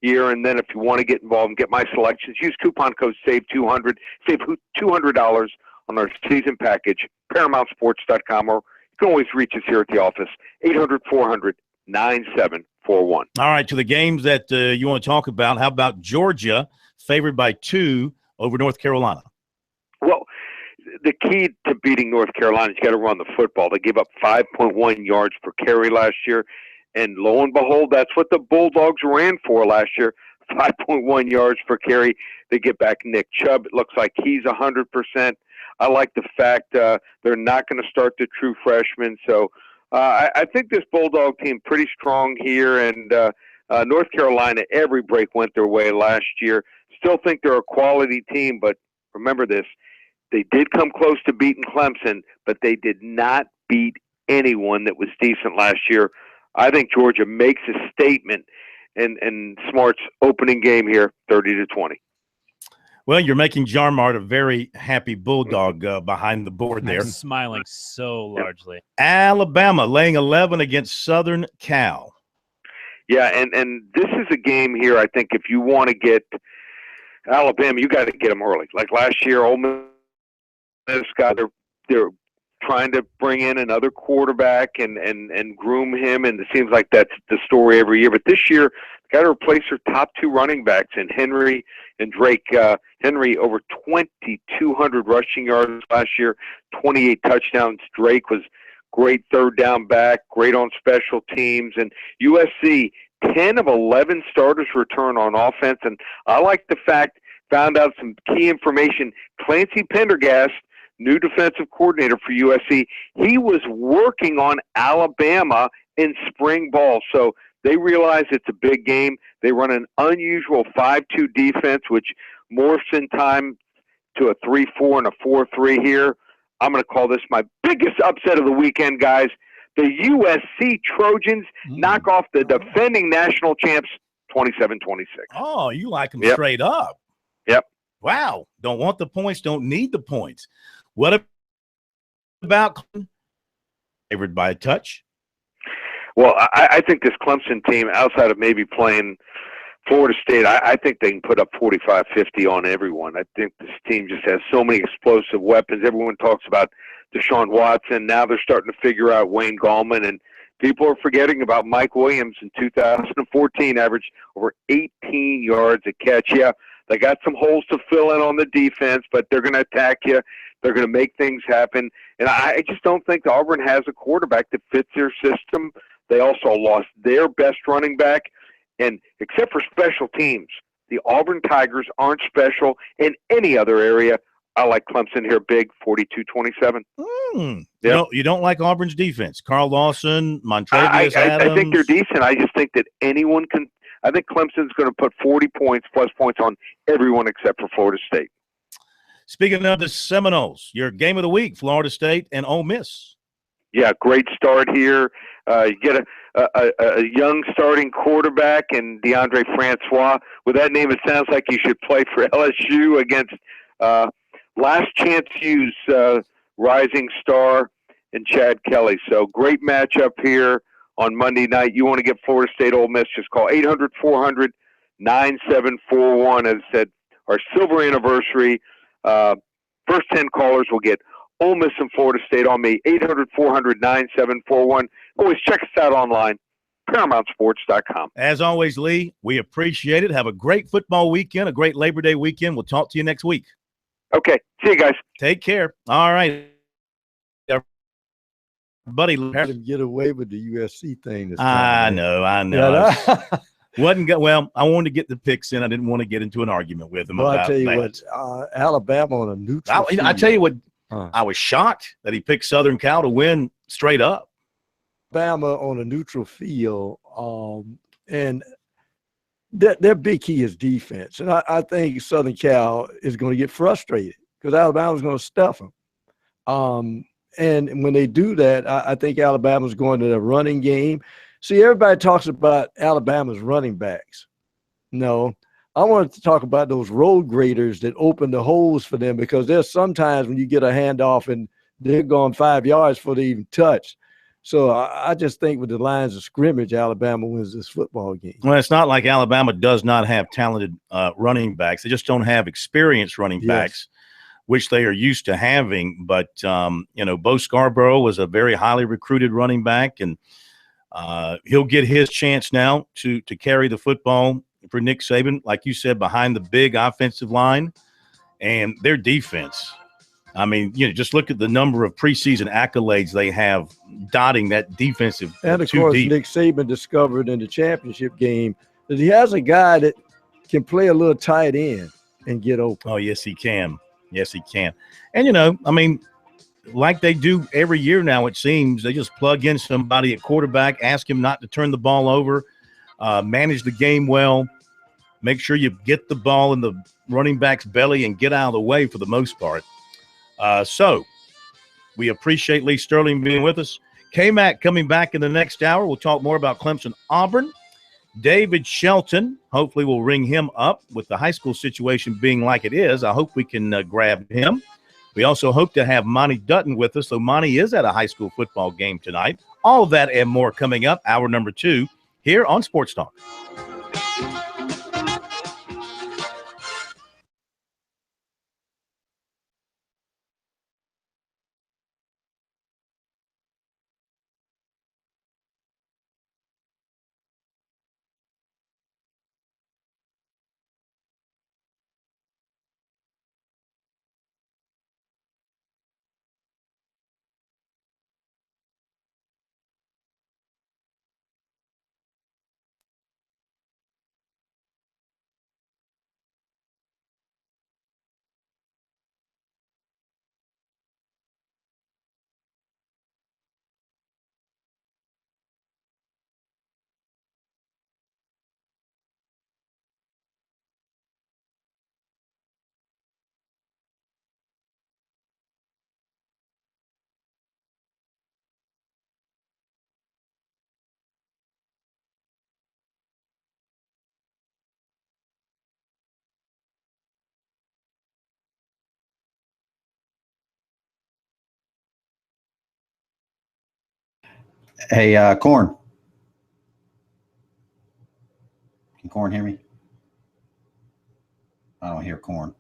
year, and then if you want to get involved and get my selections, use coupon code SAVE200, save $200 on our season package, ParamountSports.com, or you can always reach us here at the office, 800-400-9741. All right, to the games that you want to talk about, how about Georgia, favored by 2 over North Carolina? Well, the key to beating North Carolina is you got to run the football. They gave up 5.1 yards per carry last year, and lo and behold, that's what the Bulldogs ran for last year, 5.1 yards per carry. They get back Nick Chubb. It looks like he's 100%. I like the fact they're not going to start the true freshman. So I think this Bulldog team pretty strong here, and North Carolina, every break went their way last year. Still think they're a quality team, but remember this, they did come close to beating Clemson, but they did not beat anyone that was decent last year. I think Georgia makes a statement in Smart's opening game here, 30-20. Well, you're making Jarmart a very happy Bulldog behind the board there. I'm smiling so largely. Alabama laying 11 against Southern Cal. Yeah, and this is a game here, I think, if you want to get Alabama, you got to get them early. Like last year, Ole Miss they're trying to bring in another quarterback and groom him, and it seems like that's the story every year. But this year, got to replace their top 2 running backs in Henry and Drake. Henry over 2,200 rushing yards last year, 28 touchdowns. Drake was great third down back, great on special teams. And USC, 10 of 11 starters return on offense. And I like the fact, found out some key information. Clancy Pendergast, new defensive coordinator for USC, he was working on Alabama in spring ball. So they realize it's a big game. They run an unusual 5-2 defense, which morphs in time to a 3-4 and a 4-3 here. I'm going to call this my biggest upset of the weekend, guys. The USC Trojans knock off the defending national champs 27-26. Oh, you like them straight up. Yep. Wow. Don't want the points, don't need the points. What about favored by a touch? Well, I think this Clemson team, outside of maybe playing Florida State, I think they can put up 45-50 on everyone. I think this team just has so many explosive weapons. Everyone talks about Deshaun Watson. Now they're starting to figure out Wayne Gallman, and people are forgetting about Mike Williams in 2014, averaged over 18 yards a catch. Yeah, they got some holes to fill in on the defense, but they're going to attack you. They're going to make things happen. And I just don't think Auburn has a quarterback that fits their system. They also lost their best running back. And except for special teams, the Auburn Tigers aren't special in any other area. I like Clemson here big, 42-27. You don't like Auburn's defense. Carl Lawson, Montravius Adams. I think they're decent. I just think that anyone can – I think Clemson's going to put 40 points plus points on everyone except for Florida State. Speaking of the Seminoles, your game of the week, Florida State and Ole Miss. Yeah, great start here. You get a young starting quarterback and DeAndre Francois. With that name, it sounds like you should play for LSU against last chance use rising star and Chad Kelly. So great matchup here on Monday night. You want to get Florida State Ole Miss, just call 800-400-9741. As I said, our silver anniversary. First 10 callers will get Ole Miss and Florida State on me. 800-400-9741. Always check us out online, ParamountSports.com. As always, Lee, we appreciate it. Have a great football weekend, a great Labor Day weekend. We'll talk to you next week. Okay. See you guys. Take care. All right. Buddy, let him get away with the USC thing this time. I know. Yeah, Wasn't good. Well, I wanted to get the picks in. I didn't want to get into an argument with him about that. I tell you what, Alabama on a neutral field. I tell you what, I was shocked that he picked Southern Cal to win straight up. Alabama on a neutral field, and their big key is defense. And I think Southern Cal is going to get frustrated because Alabama's going to stuff them. And when they do that, I think Alabama's going to the running game. See, everybody talks about Alabama's running backs. No, I wanted to talk about those road graders that open the holes for them, because there's sometimes when you get a handoff and they're going 5 yards before they even touch. So I just think with the lines of scrimmage, Alabama wins this football game. Well, it's not like Alabama does not have talented running backs. They just don't have experienced running backs, which they are used to having. But, Bo Scarborough was a very highly recruited running back, and he'll get his chance now to carry the football for Nick Saban, like you said, behind the big offensive line and their defense. I mean, just look at the number of preseason accolades they have dotting that defensive. And, of course, Nick Saban discovered in the championship game that he has a guy that can play a little tight end and get open. Oh, yes, he can. Yes, he can. And, like they do every year now, it seems, they just plug in somebody at quarterback, ask him not to turn the ball over, manage the game well, make sure you get the ball in the running back's belly and get out of the way for the most part. So we appreciate Lee Sterling being with us. K-Mac coming back in the next hour. We'll talk more about Clemson Auburn. David Shelton, hopefully we'll ring him up with the high school situation being like it is. I hope we can grab him. We also hope to have Monty Dutton with us, though Monty is at a high school football game tonight. All of that and more coming up, hour number 2, here on Sports Talk. Hey, Corn. Can Corn hear me? I don't hear Corn.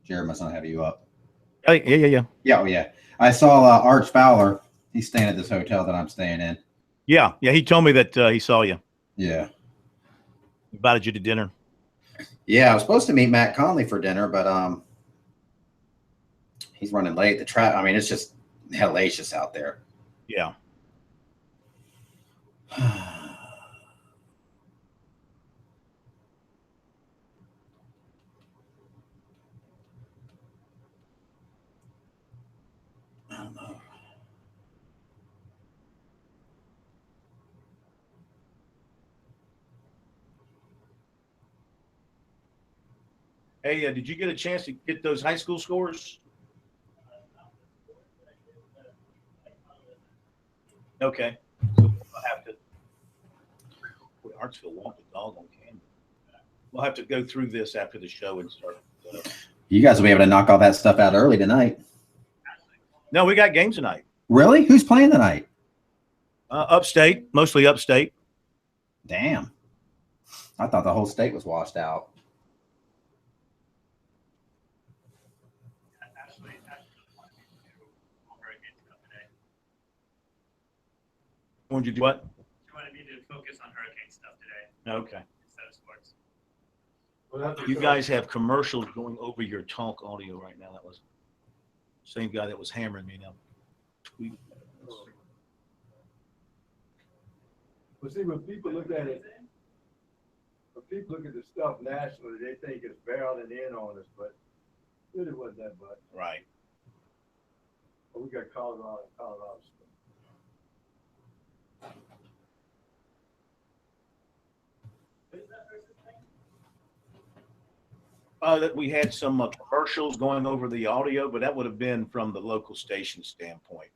Jared must not have you up. Yeah. Yeah, oh, yeah. I saw Arch Fowler. He's staying at this hotel that I'm staying in. Yeah. He told me that he saw you. Yeah. Invited you to dinner. Yeah, I was supposed to meet Matt Conley for dinner, but he's running late. It's just hellacious out there. Yeah. I don't know. Hey, did you get a chance to get those high school scores? Okay. So we'll have to. Boy, Hartsville walked the dog on camera. We'll have to go through this after the show and start. You guys will be able to knock all that stuff out early tonight. No, we got games tonight. Really? Who's playing tonight? Upstate, mostly upstate. Damn. I thought the whole state was washed out. wanted you to do what? She wanted me to focus on hurricane stuff today. Okay. Instead of sports. You guys have commercials going over your talk audio right now. That was the same guy that was hammering me now. Tweet. Well, see, when people look at it, when people look at the stuff nationally, they think it's barreling in on us, but it really wasn't that much. Right. But we got Colorado. That we had some commercials going over the audio, but that would have been from the local station standpoint.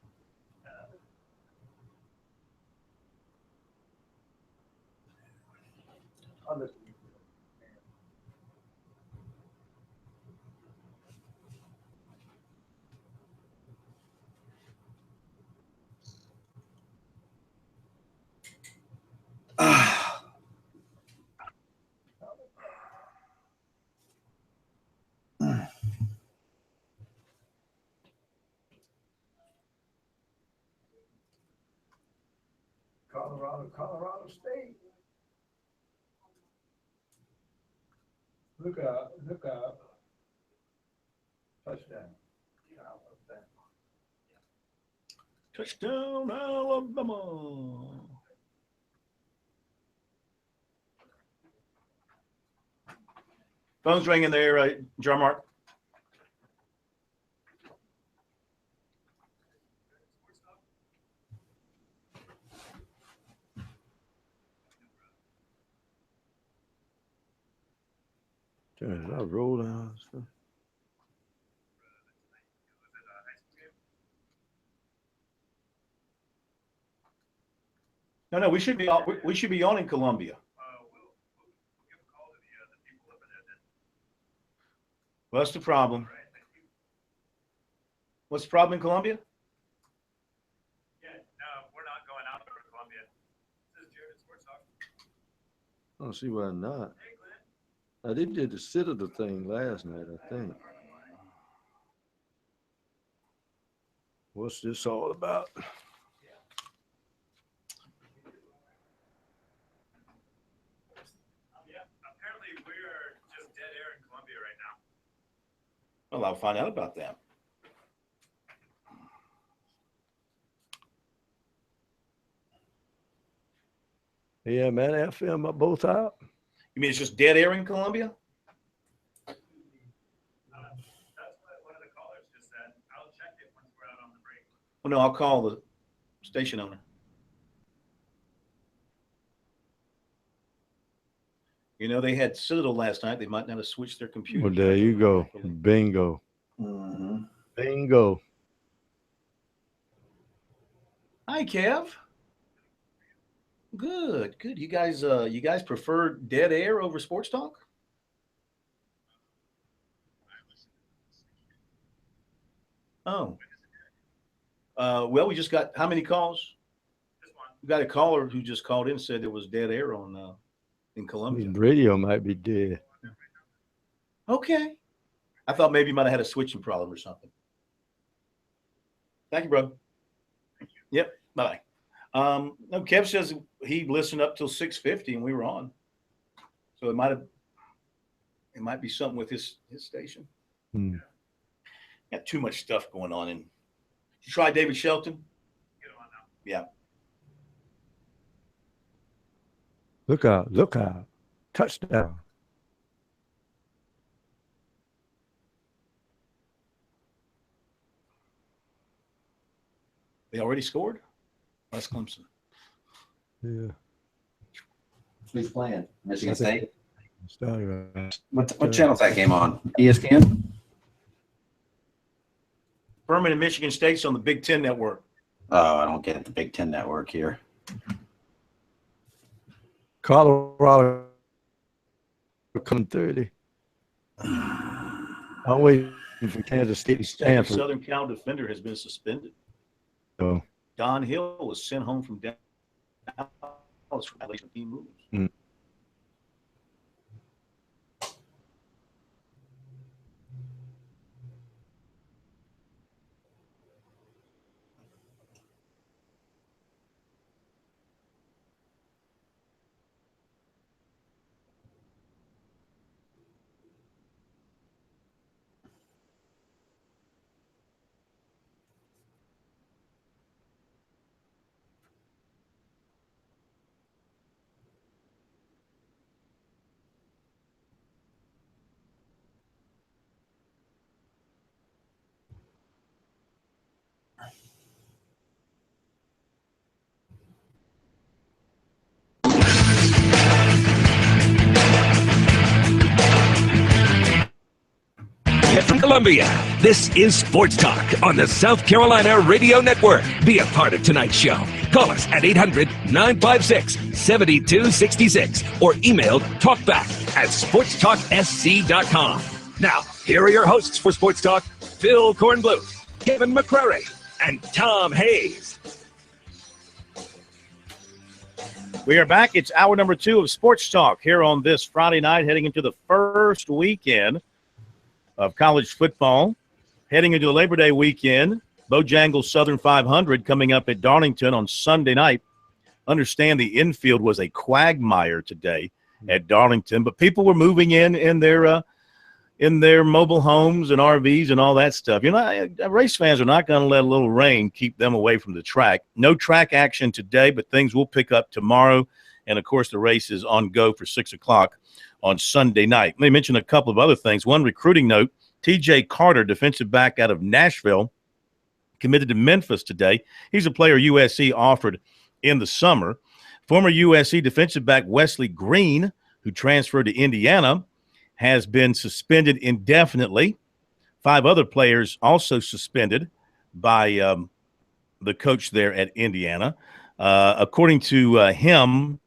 Colorado State. Look out. Touchdown. Touchdown, Alabama. Phone's ringing there, John Mark. I roll down. No, we should be on in Columbia. Well, that's the problem. What's the problem in Columbia? Yeah, no, we're not going out to Columbia. This is Jared at SportsTalk. I don't see why not. They did the Citadel thing last night, I think. What's this all about? Yeah, apparently we're just dead air in Columbia right now. Well, I'll find out about that. Yeah, man, FM are both out. You mean it's just dead air in Columbia? That's what one of the callers just said. I'll check it once we're out on the break. Well, no, I'll call the station owner. You know, they had Citadel last night. They might not have switched their computer. Well, there you go. Bingo. Mm-hmm. Bingo. Hi, Kev. Good. You guys prefer dead air over sports talk? Oh. Well, we just got how many calls? Just one. We got a caller who just called in and said there was dead air on in Columbia. The radio might be dead. Okay. I thought maybe you might have had a switching problem or something. Thank you, bro. Thank you. Yep. Bye. No, Kev says he listened up till 6:50 and we were on. So it might be something with his station. Got too much stuff going on. And you try David Shelton? Get him on now. Yeah. Look out. Touchdown. They already scored? That's Clemson. Yeah. Who's playing? Michigan State? Started. What channel's that game on? ESPN? Furman and Michigan State's on the Big Ten Network. Oh, I don't get the Big Ten Network here. Colorado coming 30. I'm waiting for Kansas State to stand for. Southern Cal defender has been suspended. Oh. Don Hill was sent home from Dallas for violation of team rules. Columbia. This is Sports Talk on the South Carolina Radio Network. Be a part of tonight's show. Call us at 800-956-7266 or email talkback@sportstalksc.com. Now, here are your hosts for Sports Talk, Phil Kornbluth, Kevin McCrary, and Tom Hayes. We are back. It's hour number 2 of Sports Talk here on this Friday night, heading into the first weekend of college football. Heading into the Labor Day weekend, Bojangles Southern 500 coming up at Darlington on Sunday night. Understand the infield was a quagmire today at Darlington, but people were moving in their mobile homes and RVs and all that stuff. You know, race fans are not going to let a little rain keep them away from the track. No track action today, but things will pick up tomorrow. And, of course, the race is on go for 6 o'clock on Sunday night. Let me mention a couple of other things. One recruiting note, T.J. Carter, defensive back out of Nashville, committed to Memphis today. He's a player USC offered in the summer. Former USC defensive back Wesley Green, who transferred to Indiana, has been suspended indefinitely. 5 other players also suspended by the coach there at Indiana. According to him,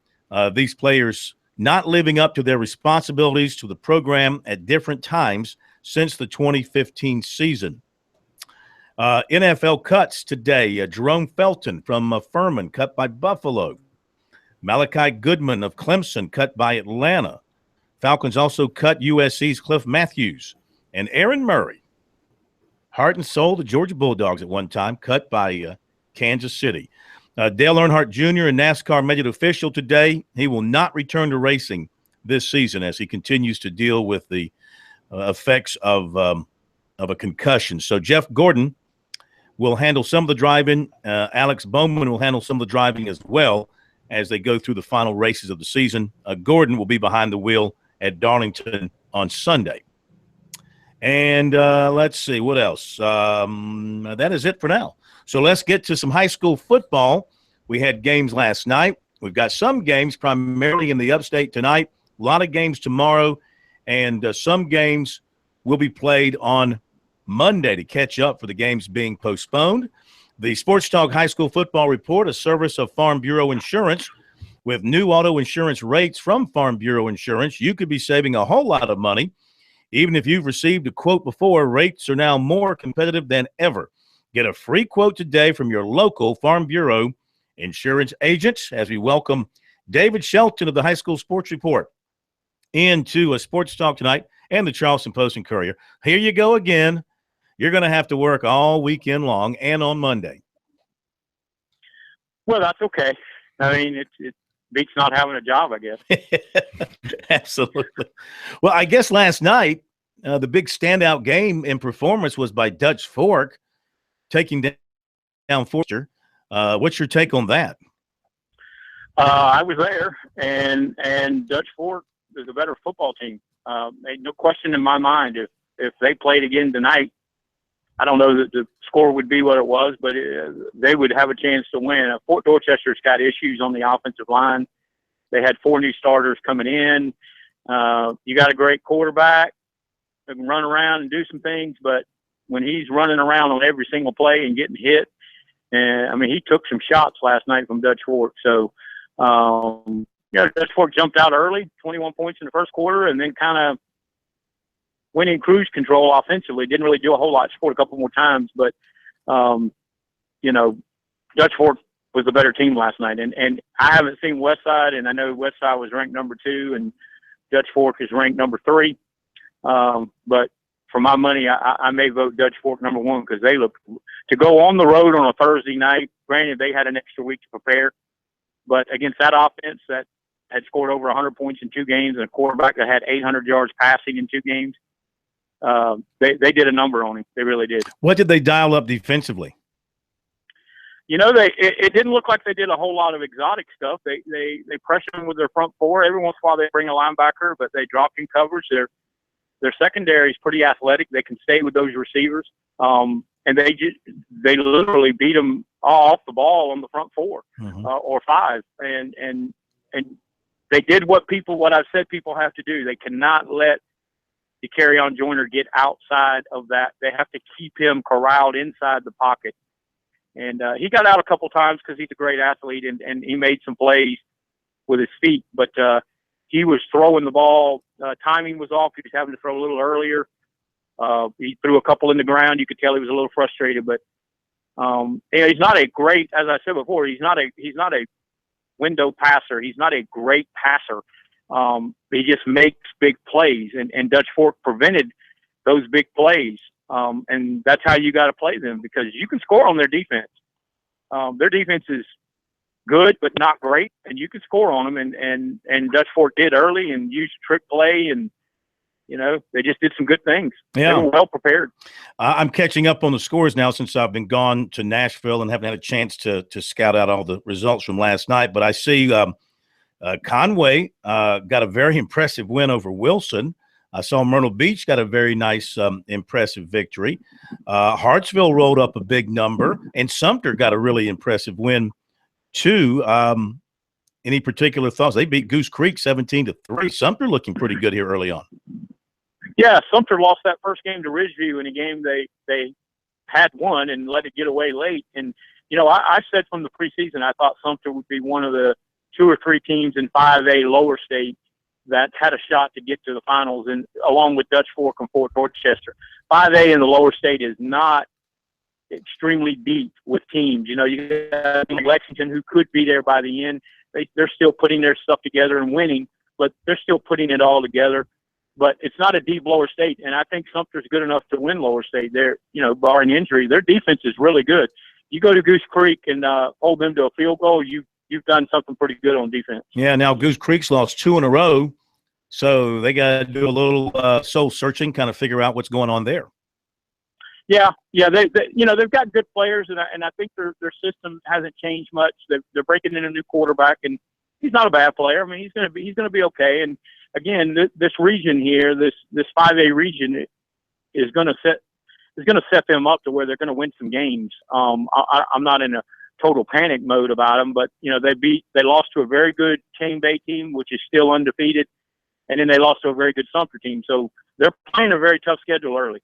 these players not living up to their responsibilities to the program at different times since the 2015 season. NFL cuts today. Jerome Felton from Furman, cut by Buffalo. Malachi Goodman of Clemson, cut by Atlanta. Falcons also cut USC's Cliff Matthews. And Aaron Murray, heart and soul of the Georgia Bulldogs at one time, cut by Kansas City. Dale Earnhardt Jr., a NASCAR made it official today. He will not return to racing this season as he continues to deal with the effects of a concussion. So Jeff Gordon will handle some of the driving. Alex Bowman will handle some of the driving as well as they go through the final races of the season. Gordon will be behind the wheel at Darlington on Sunday. And let's see, what else? That is it for now. So let's get to some high school football. We had games last night. We've got some games primarily in the upstate tonight, a lot of games tomorrow, and some games will be played on Monday to catch up for the games being postponed. The Sports Talk High School Football Report, a service of Farm Bureau Insurance. With new auto insurance rates from Farm Bureau Insurance, you could be saving a whole lot of money. Even if you've received a quote before, rates are now more competitive than ever. Get a free quote today from your local Farm Bureau insurance agents as we welcome David Shelton of the High School Sports Report into a Sports Talk tonight and the Charleston Post and Courier. Here you go again. You're going to have to work all weekend long and on Monday. Well, that's okay. I mean, it beats not having a job, I guess. Absolutely. Well, I guess last night, the big standout game in performance was by Dutch Fork, taking down Forster. What's your take on that? I was there, and Dutch Fork is a better football team. No question in my mind. If they played again tonight, I don't know that the score would be what it was, but they would have a chance to win. Fort Dorchester's got issues on the offensive line. They had 4 new starters coming in. You got a great quarterback that can run around and do some things, but when he's running around on every single play and getting hit, and I mean, he took some shots last night from Dutch Fork. So, Dutch Fork jumped out early, 21 points in the first quarter, and then kind of went in cruise control offensively. Didn't really do a whole lot. Scored a couple more times, but Dutch Fork was the better team last night. And I haven't seen Westside, and I know Westside was ranked number 2, and Dutch Fork is ranked number 3. But for my money, I may vote Dutch Fork number 1 because they look to go on the road on a Thursday night. Granted, they had an extra week to prepare, but against that offense that had scored over 100 points in 2 games and a quarterback that had 800 yards passing in 2 games, they did a number on him. They really did. What did they dial up defensively? It didn't look like they did a whole lot of exotic stuff. They pressured him with their front 4. Every once in a while they bring a linebacker, but they dropped in coverage. Their secondary is pretty athletic. They can stay with those receivers. And they literally beat them all off the ball on the front 4 or 5. And they did what I've said people have to do. They cannot let Decarrion Joyner get outside of that. They have to keep him corralled inside the pocket. And he got out a couple times because he's a great athlete, and he made some plays with his feet. But he was throwing the ball. Timing was off. He was having to throw a little earlier. He threw a couple in the ground. You could tell he was a little frustrated. But he's not a great, as I said before, he's not a window passer. He's not a great passer. He just makes big plays, and Dutch Fork prevented those big plays. And that's how you got to play them, because you can score on their defense. Their defense is good, but not great, and you can score on them. And Dutch Fork did early and used trick play, and they just did some good things. Yeah. They were well prepared. I'm catching up on the scores now since I've been gone to Nashville and haven't had a chance to scout out all the results from last night. But I see Conway got a very impressive win over Wilson. I saw Myrtle Beach got a very nice, impressive victory. Hartsville rolled up a big number, and Sumter got a really impressive win too. Any particular thoughts? They beat Goose Creek 17-3. Sumter looking pretty good here early on. Yeah, Sumter lost that first game to Ridgeview in a game they had won and let it get away late. And I said from the preseason I thought Sumter would be one of the 2 or 3 teams in 5A lower state that had a shot to get to the finals, and along with Dutch Fork and Fort Dorchester. 5A in the lower state is not extremely deep with teams. You got Lexington, who could be there by the end. They're still putting their stuff together and winning, but they're still putting it all together. But it's not a deep lower state, and I think Sumter's good enough to win lower state. They're, barring injury, their defense is really good. You go to Goose Creek and hold them to a field goal, you've done something pretty good on defense. Yeah, now Goose Creek's lost 2 in a row, so they got to do a little soul searching, kind of figure out what's going on there. Yeah, they've got good players, and I think their system hasn't changed much. They're breaking in a new quarterback, and he's not a bad player. I mean, he's gonna be okay. And again, this region here, this 5A region, is gonna set them up to where they're gonna win some games. I'm not in a total panic mode about them, but they lost to a very good Cane Bay team, which is still undefeated, and then they lost to a very good Sumter team. So they're playing a very tough schedule early.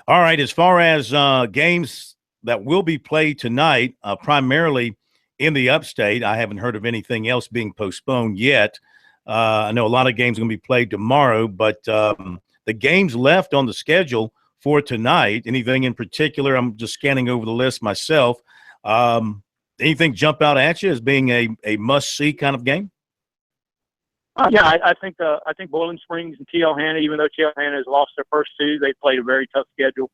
All right, as far as games that will be played tonight, primarily in the upstate, I haven't heard of anything else being postponed yet. I know a lot of games are going to be played tomorrow, but the games left on the schedule for tonight, anything in particular? I'm just scanning over the list myself. Anything jump out at you as being a must-see kind of game? I think Boiling Springs and T.L. Hanna, even though T.L. Hanna has lost their first 2, they played a very tough schedule.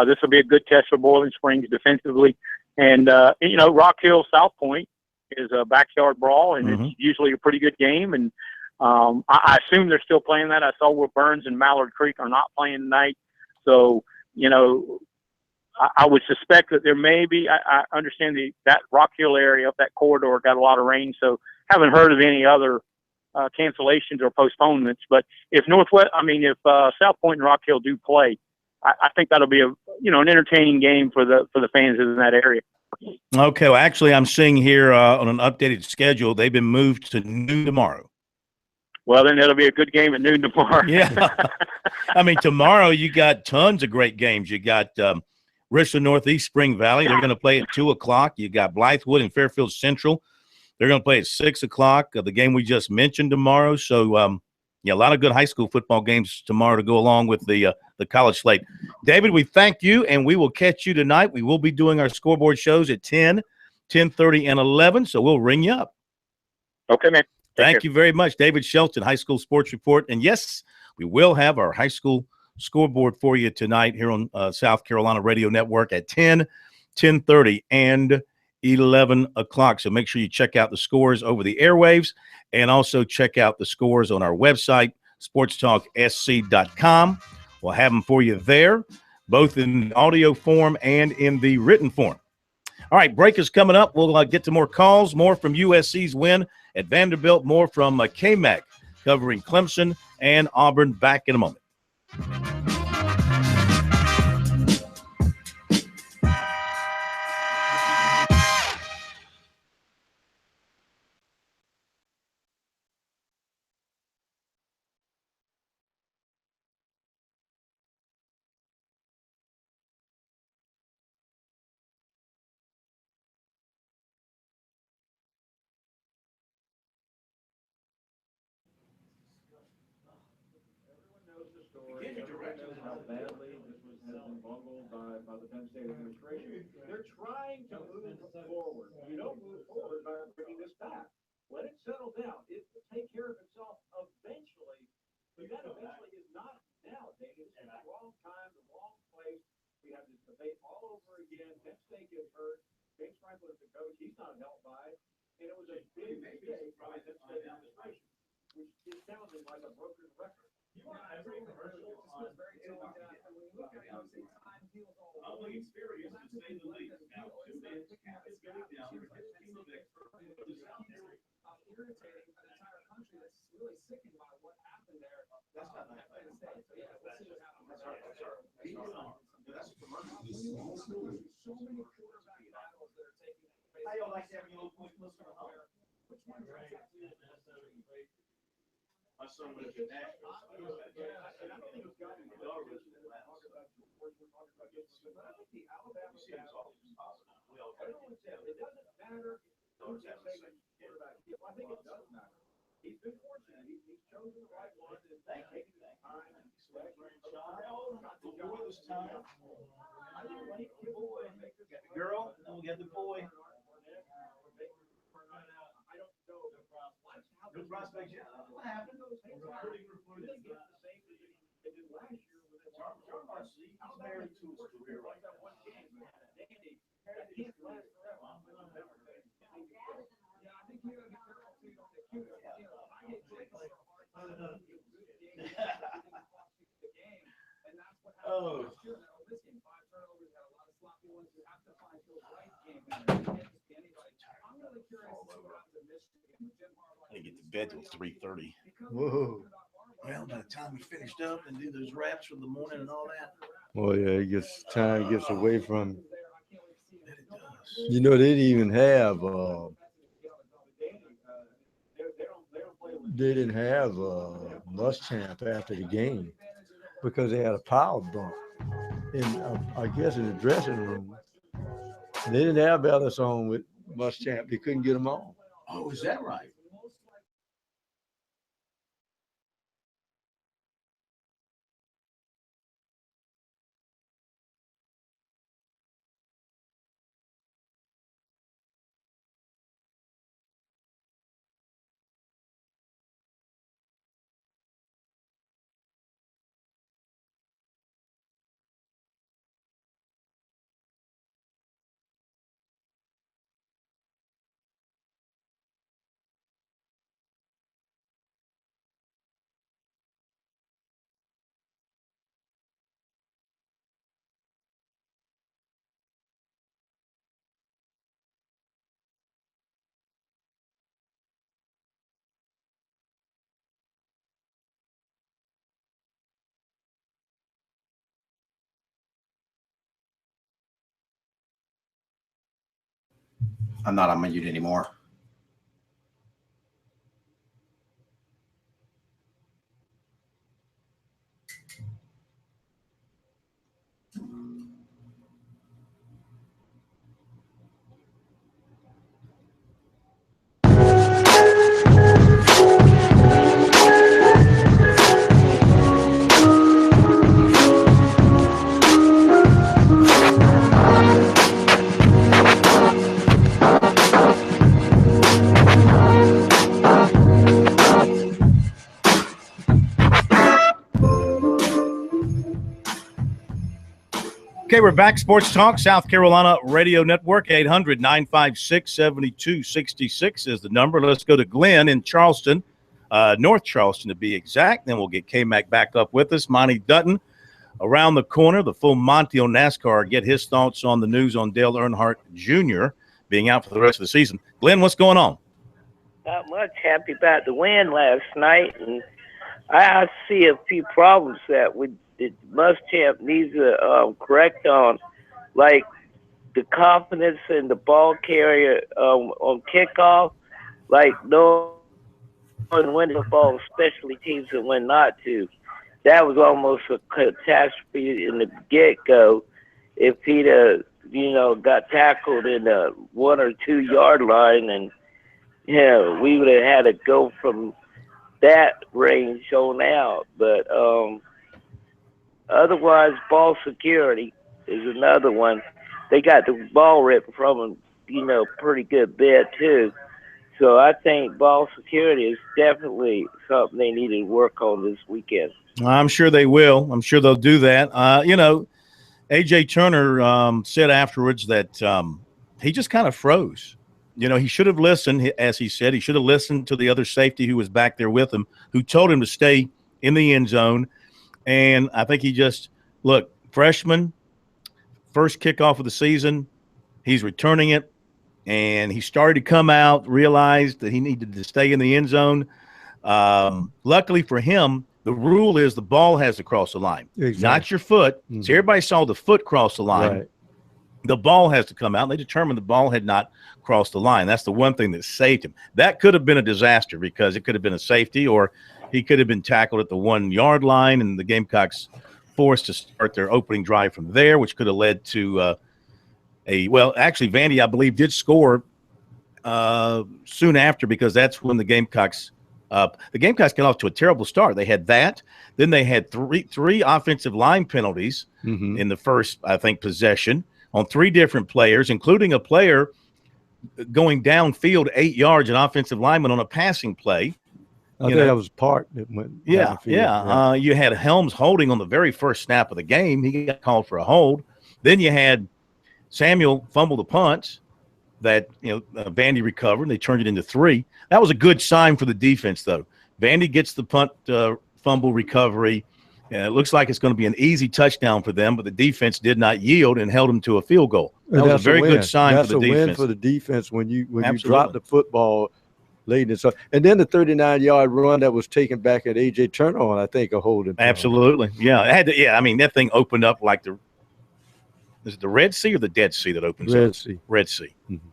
This will be a good test for Boiling Springs defensively. And, Rock Hill South Point is a backyard brawl, and it's usually a pretty good game. And I assume they're still playing that. I saw where Burns and Mallard Creek are not playing tonight. So, I would suspect that there may be. I understand that Rock Hill area up that corridor got a lot of rain, so haven't heard of any other cancellations or postponements. But if South Point and Rock Hill do play, I think that'll be an entertaining game for the fans in that area. Okay, well, actually, I'm seeing here on an updated schedule, they've been moved to noon tomorrow. Well, then it'll be a good game at noon tomorrow. Yeah. I mean, tomorrow you got tons of great games. You got Richland Northeast Spring Valley. They're going to play at 2:00. You got Blythewood and Fairfield Central. They're going to play at 6:00. The game we just mentioned tomorrow. So, a lot of good high school football games tomorrow to go along with the college slate. David, we thank you, and we will catch you tonight. We will be doing our scoreboard shows at 10, 10:30, and 11, so we'll ring you up. Okay, man. Thank you very much, David Shelton, High School Sports Report. And, yes, we will have our high school scoreboard for you tonight here on South Carolina Radio Network at 10, 10:30, and 11 o'clock. So make sure you check out the scores over the airwaves and also check out the scores on our website, sportstalksc.com. We'll have them for you there, both in audio form and in the written form. All right, break is coming up. We'll get to more calls, more from USC's win at Vanderbilt, more from KMAC covering Clemson and Auburn. Back in a moment. by the Penn State administration. They're trying to move forward. You don't move forward by breaking this back. Let it settle down. It will take care of itself eventually. But that eventually is not now, Dave. It's the wrong time, the wrong place. We have this debate all over again. Penn State gets hurt. James Franklin is the coach. He's not helped by it. And it was a big mistake by the Penn State administration, which is sounding like a broken record. You want every commercial on very when you look at how time heals all ugly experience, to say the least. Now, it's getting down to a team of experts irritating an entire country that's really sickened by what happened there. That's not at Penn State. So yeah, we'll see what happens. That's a commercial. So many quarterback battles that are taking place. How y'all like to have your little point listener home? Which one is exactly my son was in Nashville. And I don't think it's got to be talk about George, we're talking about this, but I think the Alabama battle is positive. It doesn't matter. Don't have to say quarterback. I think it does matter. He's been fortunate. He's chosen the right one and taken his time and before this time. I didn't like the boy. Got the girl, and we got the boy. I don't know. Good prospects, yeah. What happened? They get the same position they did last year with John Marcy. He's married to his career right now. One game, Danny. That can't last forever. Yeah, I think you got to be careful too. Don't get cute. I get Jake a hard time. The game, and that's what happened last year. This game, 5 turnovers, had a lot of sloppy ones. You have to find Phil Wright's game. Anybody. I'm really curious to see what happens in Michigan with Jim Harbaugh. I didn't get to bed till 3:30. Whoa. Well, by the time we finished up and do those wraps for the morning and all that. Well, yeah, it gets time gets away from. You know, they didn't even have. They didn't have Muschamp after the game because they had a power bump I guess in the dressing room. And they didn't have Ellis on with Muschamp. They couldn't get him on. Oh, is that right? I'm not on mute anymore. Okay, we're back. Sports Talk, South Carolina Radio Network, 800-956-7266 is the number. Let's go to Glenn in Charleston, North Charleston to be exact. Then we'll get K-Mac back up with us. Monty Dutton around the corner, the full Monty on NASCAR, get his thoughts on the news on Dale Earnhardt Jr. being out for the rest of the season. Glenn, what's going on? Not much. Happy about the win last night. And I see a few problems that Muschamp needs to correct on, like the confidence in the ball carrier on kickoff, like knowing when to ball, especially teams and when not to. That was almost a catastrophe in the get-go. If he'd got tackled in the 1 or 2 yard line, and we would have had to go from that range on out. But otherwise, ball security is another one. They got the ball ripped from them, pretty good bit too. So I think ball security is definitely something they need to work on this weekend. I'm sure they will. I'm sure they'll do that. A.J. Turner said afterwards that he just kind of froze. He should have listened, as he said. He should have listened to the other safety who was back there with him, who told him to stay in the end zone. And I think he just, freshman, first kickoff of the season, he's returning it. And he started to come out, realized that he needed to stay in the end zone. Luckily for him, the rule is the ball has to cross the line, not your foot. Mm-hmm. So everybody saw the foot cross the line. Right. The ball has to come out, and they determined the ball had not crossed the line. That's the one thing that saved him. That could have been a disaster because it could have been a safety, or he could have been tackled at the 1 yard line, and the Gamecocks forced to start their opening drive from there, which could have led to actually, Vandy, I believe, did score soon after, because that's when the Gamecocks got off to a terrible start. They had that. Then they had three offensive line penalties in the first, I think, possession on 3 different players, including a player going downfield 8 yards, an offensive lineman on a passing play. I think that was Park that went downfield. Yeah. You had Helms holding on the very first snap of the game. He got called for a hold. Then you had Samuel fumbled the punt that Vandy recovered, and they turned it into 3. That was a good sign for the defense, though. Vandy gets the punt fumble recovery. It looks like it's going to be an easy touchdown for them, but the defense did not yield and held them to a field goal. That was a very good sign for the defense. That's a win for the defense when you drop the football late. And then the 39-yard run that was taken back at A.J. Turner on, I think, a holding. Absolutely. Yeah. It had to, I mean, that thing opened up like is it the Red Sea or the Dead Sea that opens up? Red Sea. Mm-hmm.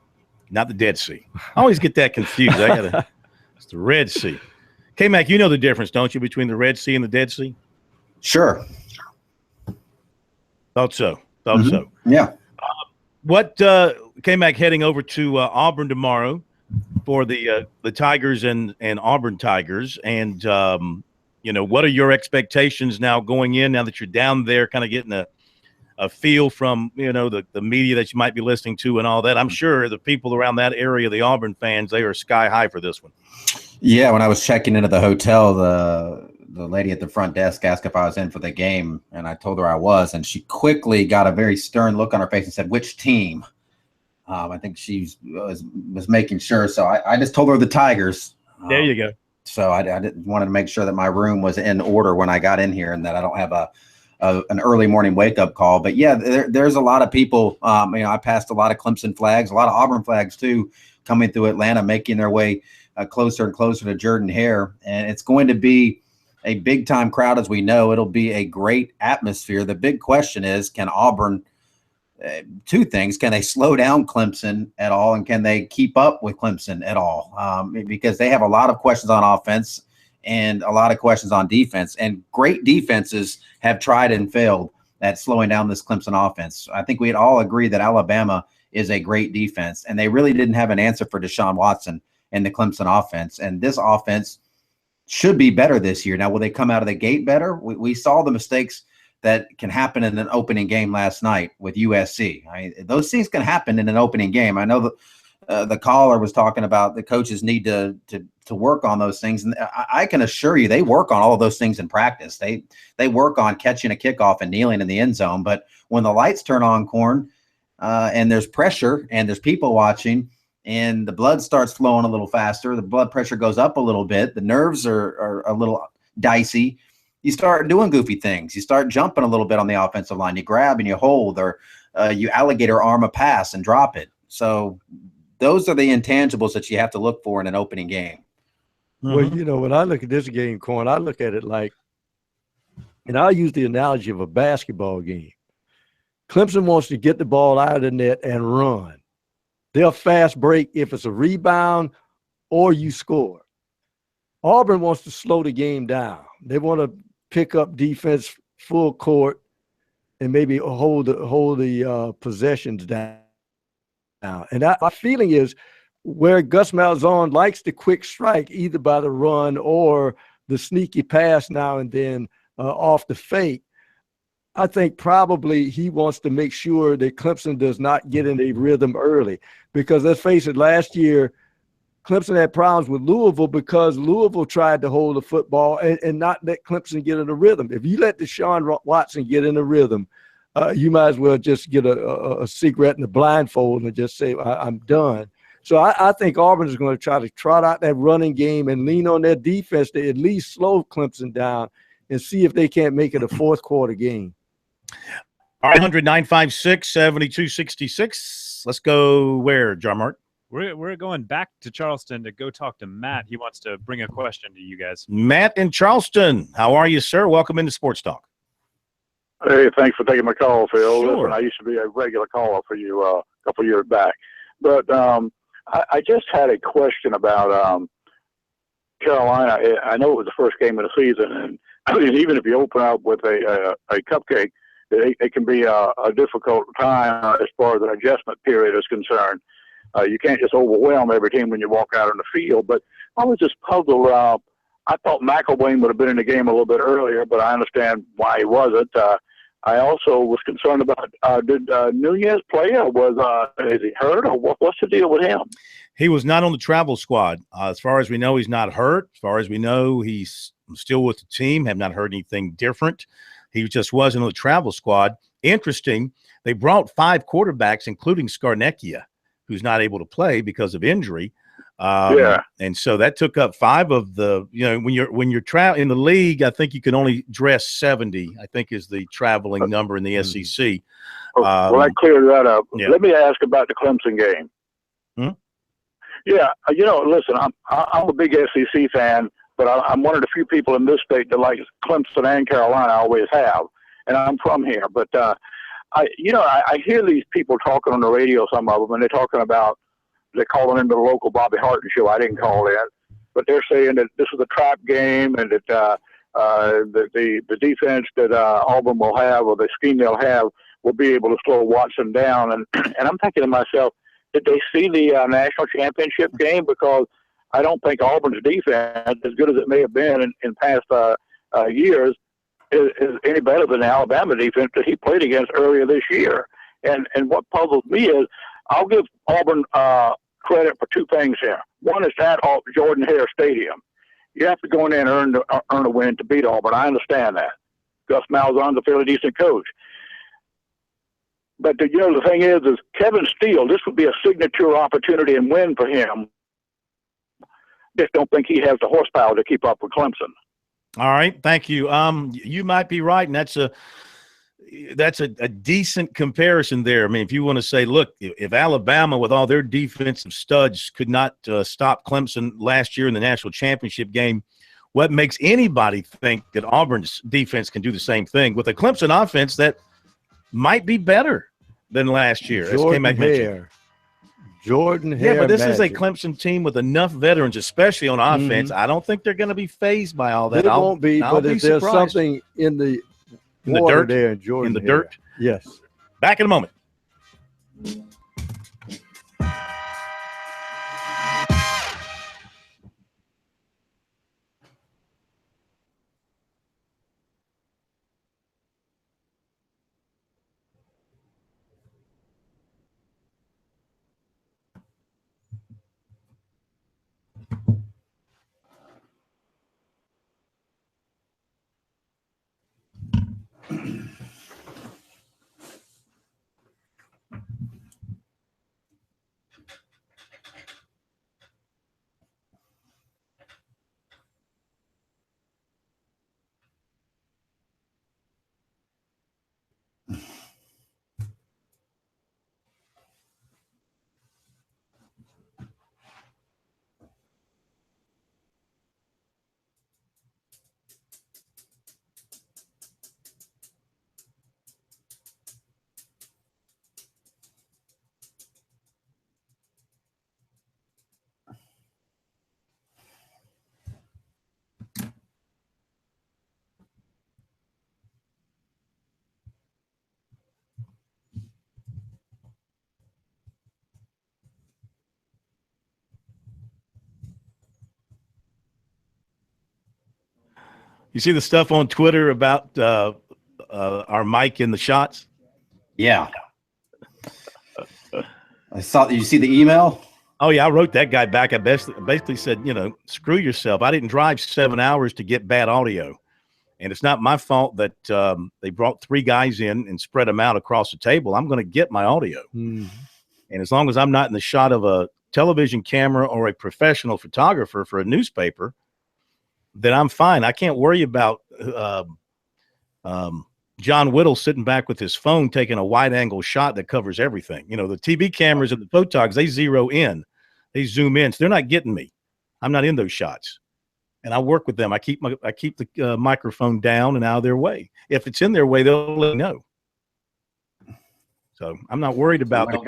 Not the Dead Sea. I always get that confused. It's the Red Sea. K-Mac, you know the difference, don't you, between the Red Sea and the Dead Sea? Sure. Thought so. Yeah. K-Mac heading over to Auburn tomorrow for the Tigers and Auburn Tigers. And, what are your expectations now going in, now that you're down there kind of getting a feel from, the media that you might be listening to and all that? I'm sure the people around that area, the Auburn fans, they are sky high for this one. Yeah, when I was checking into the hotel, the lady at the front desk asked if I was in for the game, and I told her I was, and she quickly got a very stern look on her face and said, "Which team?" I think she was making sure, so I just told her the Tigers. There you go. So I wanted to make sure that my room was in order when I got in here, and that I don't have an early morning wake up call. But yeah, there's a lot of people. I passed a lot of Clemson flags, a lot of Auburn flags too, coming through Atlanta, making their way closer and closer to Jordan-Hare, and it's going to be a big time crowd. As we know, it'll be a great atmosphere. The big question is, can Auburn, 2 things, can they slow down Clemson at all, and can they keep up with Clemson at all? Because they have a lot of questions on offense and a lot of questions on defense, and great defenses have tried and failed at slowing down this Clemson offense. I think we'd all agree that Alabama is a great defense, and they really didn't have an answer for Deshaun Watson in the Clemson offense. And this offense should be better this year. Now, will they come out of the gate better? We saw the mistakes that can happen in an opening game last night with USC. Those things can happen in an opening game. I know the caller was talking about the coaches need to work on those things, and I can assure you they work on all of those things in practice. They work on catching a kickoff and kneeling in the end zone. But when the lights turn on, Corn, and there's pressure and there's people watching, and the blood starts flowing a little faster, the blood pressure goes up a little bit, the nerves are a little dicey, you start doing goofy things. You start jumping a little bit on the offensive line. You grab and you hold, or you alligator arm a pass and drop it. So those are the intangibles that you have to look for in an opening game. Mm-hmm. Well, when I look at this game, Corn, I look at it like, and I'll use the analogy of a basketball game. Clemson wants to get the ball out of the net and run. They'll fast break if it's a rebound or you score. Auburn wants to slow the game down. They want to pick up defense full court and maybe hold the possessions down. And my feeling is where Gus Malzahn likes the quick strike, either by the run or the sneaky pass now and then off the fake. I think probably he wants to make sure that Clemson does not get in a rhythm early, because let's face it, last year Clemson had problems with Louisville because Louisville tried to hold the football and not let Clemson get in a rhythm. If you let Deshaun Watson get in a rhythm, you might as well just get a cigarette and a blindfold and just say, I'm done. So I think Auburn is going to try to trot out that running game and lean on their defense to at least slow Clemson down and see if they can't make it a fourth quarter game. All right, 100-956-7266. Let's go where, John Mark? We're going back to Charleston to go talk to Matt. He wants to bring a question to you guys. Matt in Charleston. How are you, sir? Welcome into Sports Talk. Hey, thanks for taking my call, Phil. Sure. Listen, I used to be a regular caller for you a couple of years back. But I just had a question about Carolina. I know it was the first game of the season, and even if you open up with a cupcake, it can be a difficult time as far as an adjustment period is concerned. You can't just overwhelm every team when you walk out on the field. But I was just puzzled. I thought McElwain would have been in the game a little bit earlier, but I understand why he wasn't. I also was concerned about did Nunez play, or is he hurt, or what's the deal with him? He was not on the travel squad. As far as we know, he's not hurt. As far as we know, he's still with the team. Have not heard anything different. He just wasn't on the travel squad. Interesting, they brought 5 quarterbacks, including Scarnecchia, who's not able to play because of injury. And so that took up 5 of the, when you're in the league, I think you can only dress 70, I think is the traveling number in the SEC. Well, that cleared that up. Yeah. Let me ask about the Clemson game. Yeah, listen, I'm a big SEC fan, but I'm one of the few people in this state that likes Clemson and Carolina. I always have, and I'm from here. But I hear these people talking on the radio, some of them, and they're talking about they're calling into the local Bobby Harton show. I didn't call in, but they're saying that this is a trap game and that the defense that Auburn will have, or the scheme they'll have, will be able to slow Watson down. And I'm thinking to myself, did they see the national championship game? Because I don't think Auburn's defense, as good as it may have been in past years, is any better than the Alabama defense that he played against earlier this year. And what puzzles me is I'll give Auburn credit for 2 things here. One is at Jordan-Hare Stadium. You have to go in there and earn a win to beat Auburn. I understand that. Gus Malzahn's a fairly decent coach. But the thing is Kevin Steele, this would be a signature opportunity and win for him. Just don't think he has the horsepower to keep up with Clemson. All right, thank you. You might be right, and that's a decent comparison there. I mean, if you want to say, look, if Alabama with all their defensive studs could not stop Clemson last year in the national championship game, what makes anybody think that Auburn's defense can do the same thing with a Clemson offense that might be better than last year? Jordan-Hare. Yeah, but this is a Clemson team with enough veterans, especially on offense. I don't think they're going to be fazed by all that. They won't be, but if there's something in the dirt there in Jordan, in the dirt. Yes. Back in a moment. You see the stuff on Twitter about our mic in the shots? Yeah. I saw. Did you see the email? Oh yeah, I wrote that guy back. I basically said, screw yourself. I didn't drive 7 hours to get bad audio, and it's not my fault that they brought 3 guys in and spread them out across the table. I'm going to get my audio, and as long as I'm not in the shot of a television camera or a professional photographer for a newspaper, then I'm fine. I can't worry about John Whittle sitting back with his phone taking a wide-angle shot that covers everything. The TV cameras and the photogs, they zero in. They zoom in. So they're not getting me. I'm not in those shots. And I work with them. I keep the microphone down and out of their way. If it's in their way, they'll let me know. So I'm not worried about Whittle,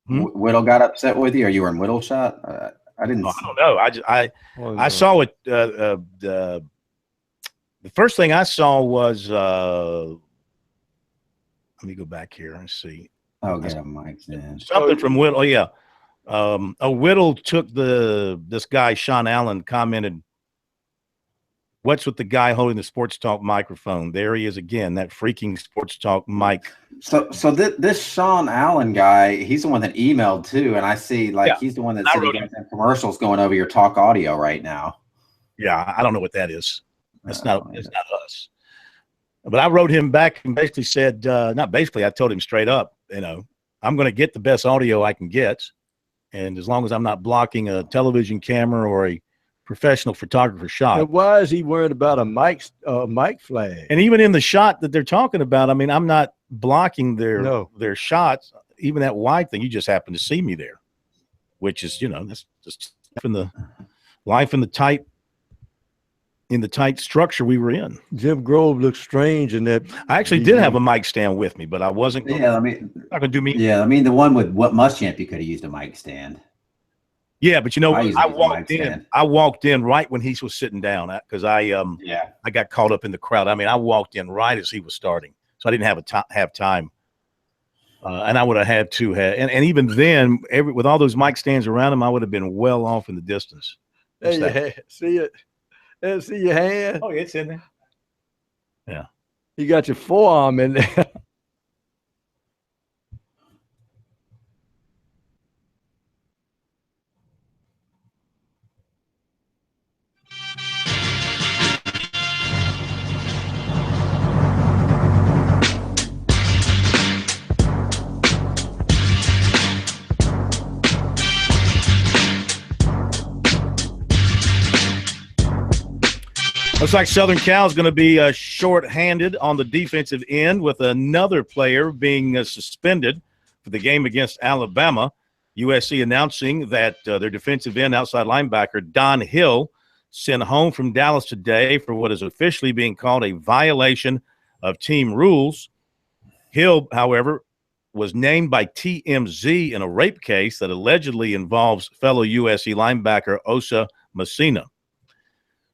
Whittle got upset with you, or you were in Whittle shot? I didn't. I don't know. I saw it. The first thing I saw was let me go back here and see. Oh, get a mic then. Something from Whittle. Oh, yeah. Whittle took this guy, Sean Allen, commented, "What's with the guy holding the Sports Talk microphone?" There he is again, that freaking Sports Talk mic. So this Sean Allen guy, he's the one that emailed too, and I see he's the one that's sitting commercials going over your talk audio right now. Yeah, I don't know what that is. It's not us. But I wrote him back and basically said, not basically, I told him straight up, I'm going to get the best audio I can get. And as long as I'm not blocking a television camera or a professional photographer shot. And why is he worried about a mic flag? And even in the shot that they're talking about, I mean, I'm not blocking their shots. Even that wide thing, you just happen to see me there, which is, that's just life in the tight structure we were in. Jim Grove looked strange in that. I actually did have a mic stand with me, but I wasn't. Not gonna do me. Yeah, I mean the one with what Muschamp, you could have used a mic stand. Yeah, but I walked in right when he was sitting down because I got caught up in the crowd. I mean, I walked in right as he was starting, so I didn't have time. And I would have had to and even then, with all those mic stands around him, I would have been well off in the distance. See it. See your hand? Oh, it's in there. Yeah. You got your forearm in there. Looks like Southern Cal is going to be short-handed on the defensive end with another player being suspended for the game against Alabama. USC announcing that their defensive end outside linebacker, Don Hill, sent home from Dallas today for what is officially being called a violation of team rules. Hill, however, was named by TMZ in a rape case that allegedly involves fellow USC linebacker Osa Messina.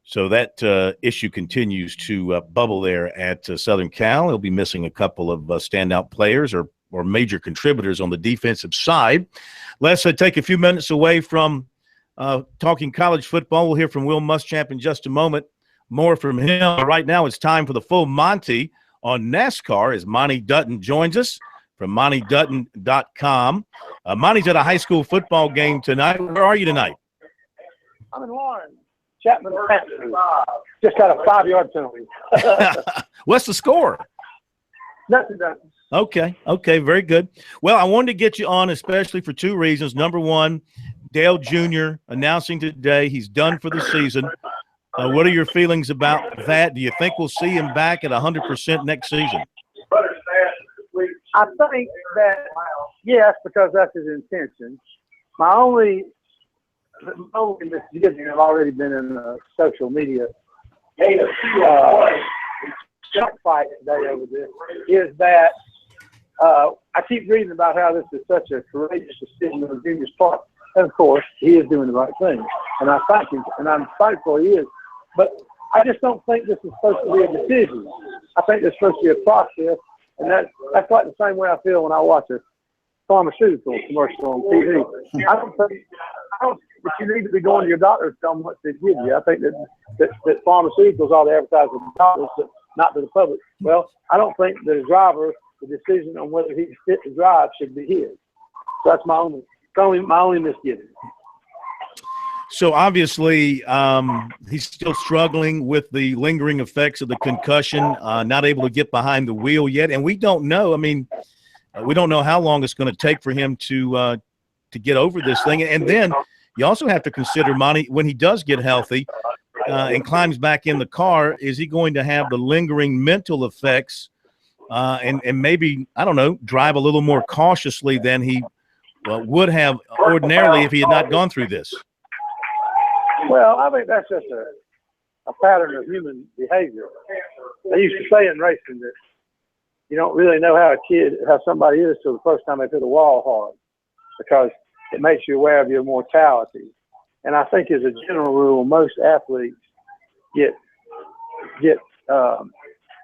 So that issue continues to bubble there at Southern Cal. He'll be missing a couple of standout players or major contributors on the defensive side. Let's take a few minutes away from talking college football. We'll hear from Will Muschamp in just a moment. More from him. Right now it's time for the full Monty on NASCAR as Monty Dutton joins us from MontyDutton.com. Monty's at a high school football game tonight. Where are you tonight? I'm in Warren. Chapman just got a 5-yard penalty. What's the score? Nothing. Okay, very good. Well, I wanted to get you on especially for 2 reasons. Number one, Dale Jr. announcing today he's done for the season. What are your feelings about that? Do you think we'll see him back at 100% next season? I think that, yes, because that's his intention. My only misgiving, I've already been in social media shock fight today over this, is that I keep reading about how this is such a courageous decision on Junior's part. And of course, he is doing the right thing, and I thank him, and I'm thankful he is. But I just don't think this is supposed to be a decision. I think there's supposed to be a process, and that's like the same way I feel when I watch a pharmaceutical commercial on TV. I don't think that you need to be going to your doctor to tell them what to give you. I think that pharmaceuticals ought to advertise with doctors not to the public. Well, I don't think that a driver, the decision on whether he's fit to drive should be his. So that's my only misgiving. So obviously, he's still struggling with the lingering effects of the concussion, not able to get behind the wheel yet. And we don't know. I mean, we don't know how long it's going to take for him to get over this thing. And then you also have to consider, Monty, when he does get healthy and climbs back in the car, is he going to have the lingering mental effects and maybe, I don't know, drive a little more cautiously than he would have ordinarily if he had not gone through this? Well, I think that's just a pattern of human behavior. They used to say in racing that you don't really know how somebody is till the first time they hit a wall hard, because it makes you aware of your mortality. And I think as a general rule, most athletes get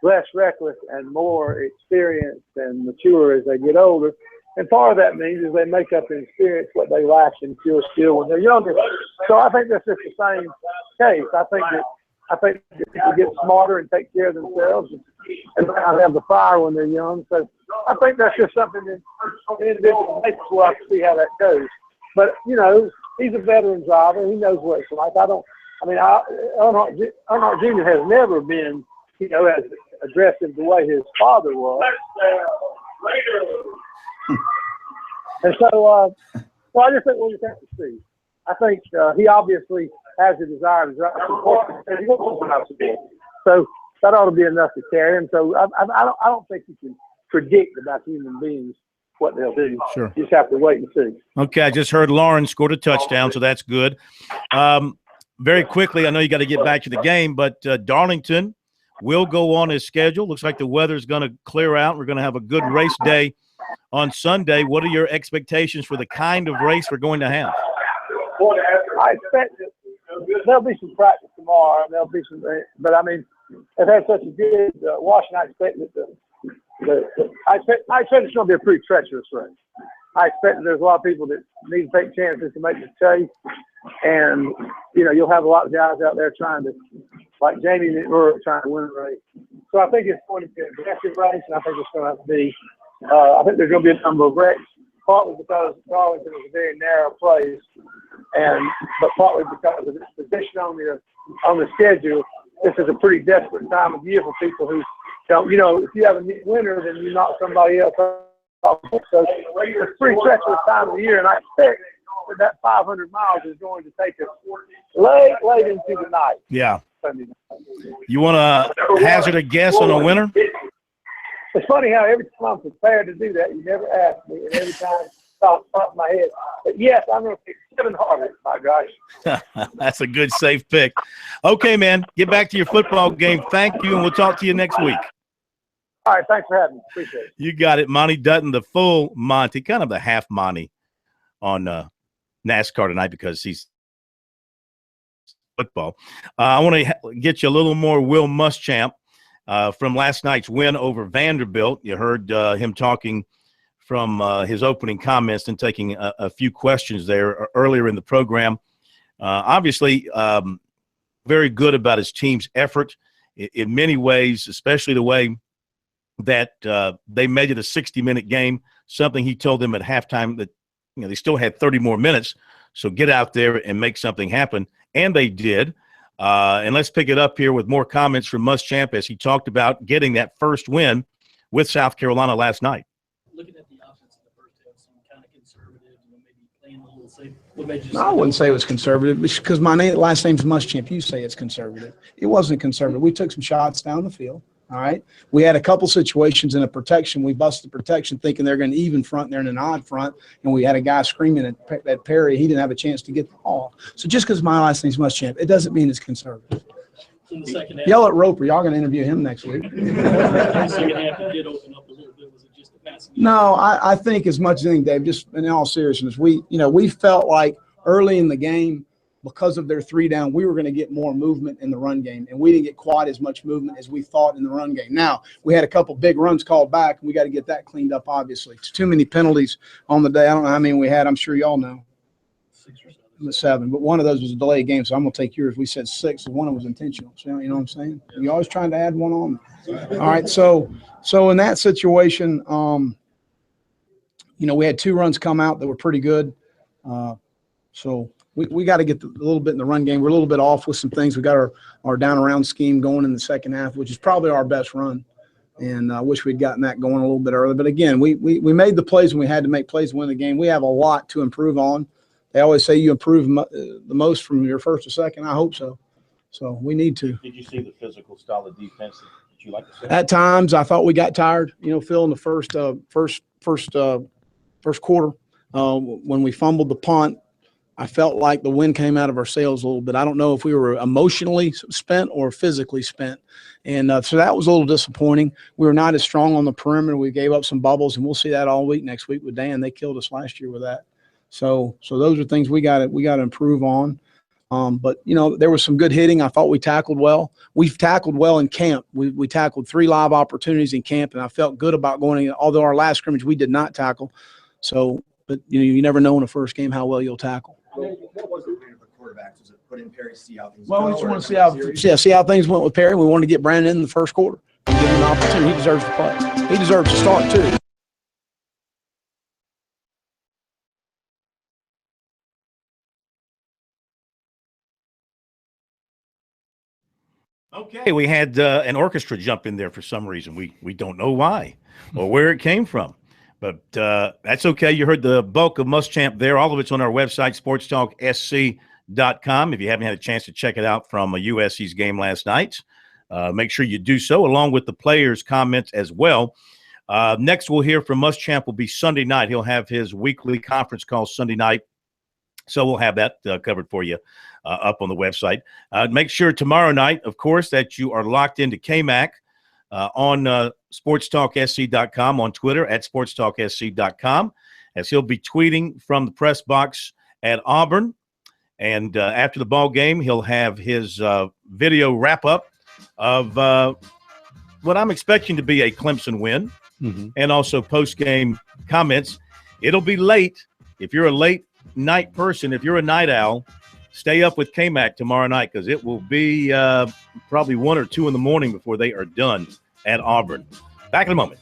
less reckless and more experienced and mature as they get older. And part of that means is they make up and experience what they lack in pure skill when they're younger. So I think that's just the same case. I think that people get smarter and take care of themselves and not have the fire when they're young. So I think that's just something that the individual makes. We'll have to see how that goes. But, you know, he's a veteran driver. He knows what it's like. Earnhardt Jr. has never been, you know, as aggressive the way his father was. And so, I just think we'll just have to see. I think he obviously has a desire to drive. So that ought to be enough to carry him. So I don't think you can predict about human beings what they'll do. Sure. You just have to wait and see. Okay, I just heard Lauren scored a touchdown, so that's good. Very quickly, I know you got to get back to the game, but Darlington will go on his schedule. Looks like the weather's going to clear out. We're going to have a good race day on Sunday. What are your expectations for the kind of race we're going to have? I expect that there'll be some practice tomorrow. There'll be some, but I mean, they've had such a good washing. I expect that I expect it's going to be a pretty treacherous race. I expect that there's a lot of people that need to take chances to make the chase, and you know you'll have a lot of guys out there trying to, like Jamie McMurray, trying to win a race. So I think it's going to be an aggressive race, and I think it's going to have to be. I think there's going to be a number of wrecks, partly because Darlington is a very narrow place, but partly because of its position on the schedule. This is a pretty desperate time of year for people who don't. You know, if you have a winner, then you knock somebody else off. So it's a pretty treacherous time of the year, and I expect that 500 miles is going to take us late into the night. Yeah. You want to hazard a guess on a winner? It's funny how every time I'm prepared to do that, you never ask me, and every time it pops in my head. But yes, I'm going to pick 700. My gosh. That's a good, safe pick. Okay, man, get back to your football game. Thank you, and we'll talk to you next week. All right, thanks for having me. Appreciate it. You got it. Monty Dutton, the full Monty, kind of the half Monty on NASCAR tonight because he's football. I want to get you a little more Will Muschamp from last night's win over Vanderbilt. You heard him talking from his opening comments and taking a few questions there earlier in the program. Obviously, very good about his team's effort in many ways, especially the way that they made it a 60-minute game, something he told them at halftime that they still had 30 more minutes, so get out there and make something happen. And they did. And let's pick it up here with more comments from Muschamp as he talked about getting that first win with South Carolina last night. Looking at the offense in the first half, some kind of conservative, maybe playing a little safe. What made you I wouldn't say it was conservative because my last name's Muschamp. You say it's conservative. It wasn't conservative. We took some shots down the field. All right. We had a couple situations in a protection. We busted protection thinking they're going to even front and they're in an odd front. And we had a guy screaming at Perry. He didn't have a chance to get the ball. So just because my last name's Muschamp, it doesn't mean it's conservative. In the second half, Yell at Roper. Y'all going to interview him next week. in the second half, it did open up a little bit. Was it just the passing? No, I think as much as anything, Dave, just in all seriousness, we felt like early in the game, because of their 3 down, we were going to get more movement in the run game, and we didn't get quite as much movement as we thought in the run game. Now, we had a couple big runs called back, and we got to get that cleaned up, obviously. Too many penalties on the day. I don't know how many we had. I'm sure y'all know. 7, but one of those was a delayed game, so I'm gonna take yours. We said 6, and one of them was intentional. So you know what I'm saying? You're always trying to add one on. All right, so in that situation, we had 2 runs come out that were pretty good. So we got to get a little bit in the run game. We're a little bit off with some things. We got our down around scheme going in the second half, which is probably our best run. And I wish we'd gotten that going a little bit earlier. But again, we made the plays when we had to make plays to win the game. We have a lot to improve on. They always say you improve the most from your first to second. I hope so. So we need to. Did you see the physical style of defense that you like to see? At times, I thought we got tired. Phil, in the first quarter, when we fumbled the punt, I felt like the wind came out of our sails a little bit. I don't know if we were emotionally spent or physically spent. And so that was a little disappointing. We were not as strong on the perimeter. We gave up some bubbles, and we'll see that all week next week with Dan. They killed us last year with that. So those are things we got to improve on. But there was some good hitting. I thought we tackled well. We've tackled well in camp. We tackled 3 live opportunities in camp, and I felt good about going in. Although our last scrimmage we did not tackle. So, but you never know in a first game how well you'll tackle. What was the plan for quarterbacks? Was it put in Perry, see how things Well, go? we just want to see how things went with Perry. We wanted to get Brandon in the first quarter and give him an opportunity. He deserves to play. He deserves to start too. Okay, we had an orchestra jump in there for some reason. We don't know why or where it came from. But that's okay. You heard the bulk of Muschamp there. All of it's on our website, SportsTalkSC.com. If you haven't had a chance to check it out from USC's game last night, make sure you do so, along with the players' comments as well. Next, we'll hear from Muschamp will be Sunday night. He'll have his weekly conference call Sunday night. So we'll have that covered for you up on the website. Make sure tomorrow night, of course, that you are locked into KMAC. On SportsTalkSC.com, on Twitter at SportsTalkSC.com, as he'll be tweeting from the press box at Auburn. And after the ball game, he'll have his video wrap-up of what I'm expecting to be a Clemson win, and also post-game comments. It'll be late. If you're a late night person, if you're a night owl, stay up with KMAC tomorrow night because it will be probably 1 or 2 in the morning before they are done at Auburn. Back in a moment.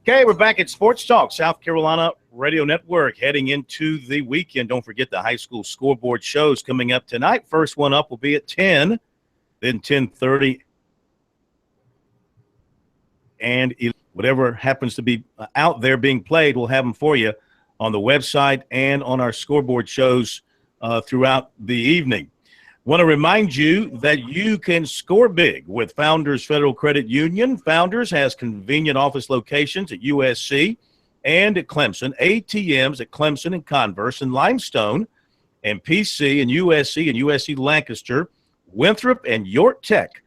Okay, we're back at Sports Talk, South Carolina Radio Network, heading into the weekend. Don't forget the high school scoreboard shows coming up tonight. First one up will be at 10, then 10:30, and whatever happens to be out there being played, we'll have them for you on the website and on our scoreboard shows throughout the evening. Want to remind you that you can score big with Founders Federal Credit Union. Founders has convenient office locations at USC and at Clemson, ATMs at Clemson and Converse and Limestone and PC and USC Lancaster, Winthrop and York Tech.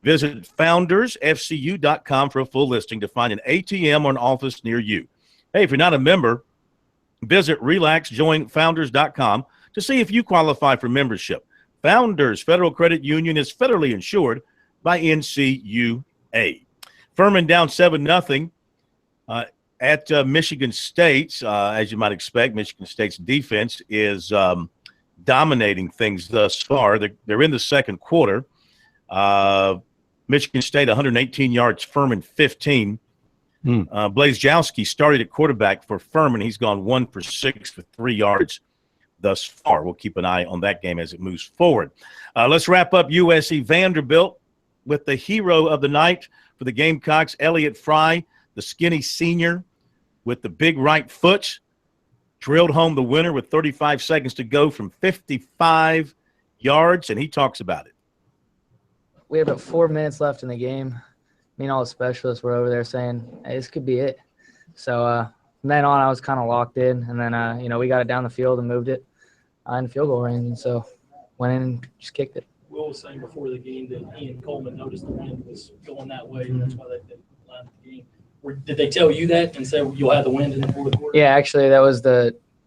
Visit foundersfcu.com for a full listing to find an ATM or an office near you. Hey, if you're not a member, visit relaxjoinfounders.com to see if you qualify for membership. Founders Federal Credit Union is federally insured by NCUA. Furman down 7-0 at Michigan State. As you might expect, Michigan State's defense is dominating things thus far. They're in the second quarter. Michigan State 118 yards, Furman 15. Blaze Jowski started at quarterback for Furman. He's gone 1 for 6 for 3 yards thus far. We'll keep an eye on that game as it moves forward. Let's wrap up USC Vanderbilt with the hero of the night for the Gamecocks, Elliott Fry, the skinny senior with the big right foot, drilled home the winner with 35 seconds to go from 55 yards, and he talks about it. We had about 4 minutes left in the game. Me and all the specialists were over there saying, hey, this could be it. So from then on, I was kind of locked in, and then, we got it down the field and moved it in field goal range, and so went in and just kicked it. Will was saying before the game that Ian Coleman noticed the wind was going that way, and that's why they lined the game. Did they tell you that and say you'll have the wind in the fourth quarter? Yeah, actually,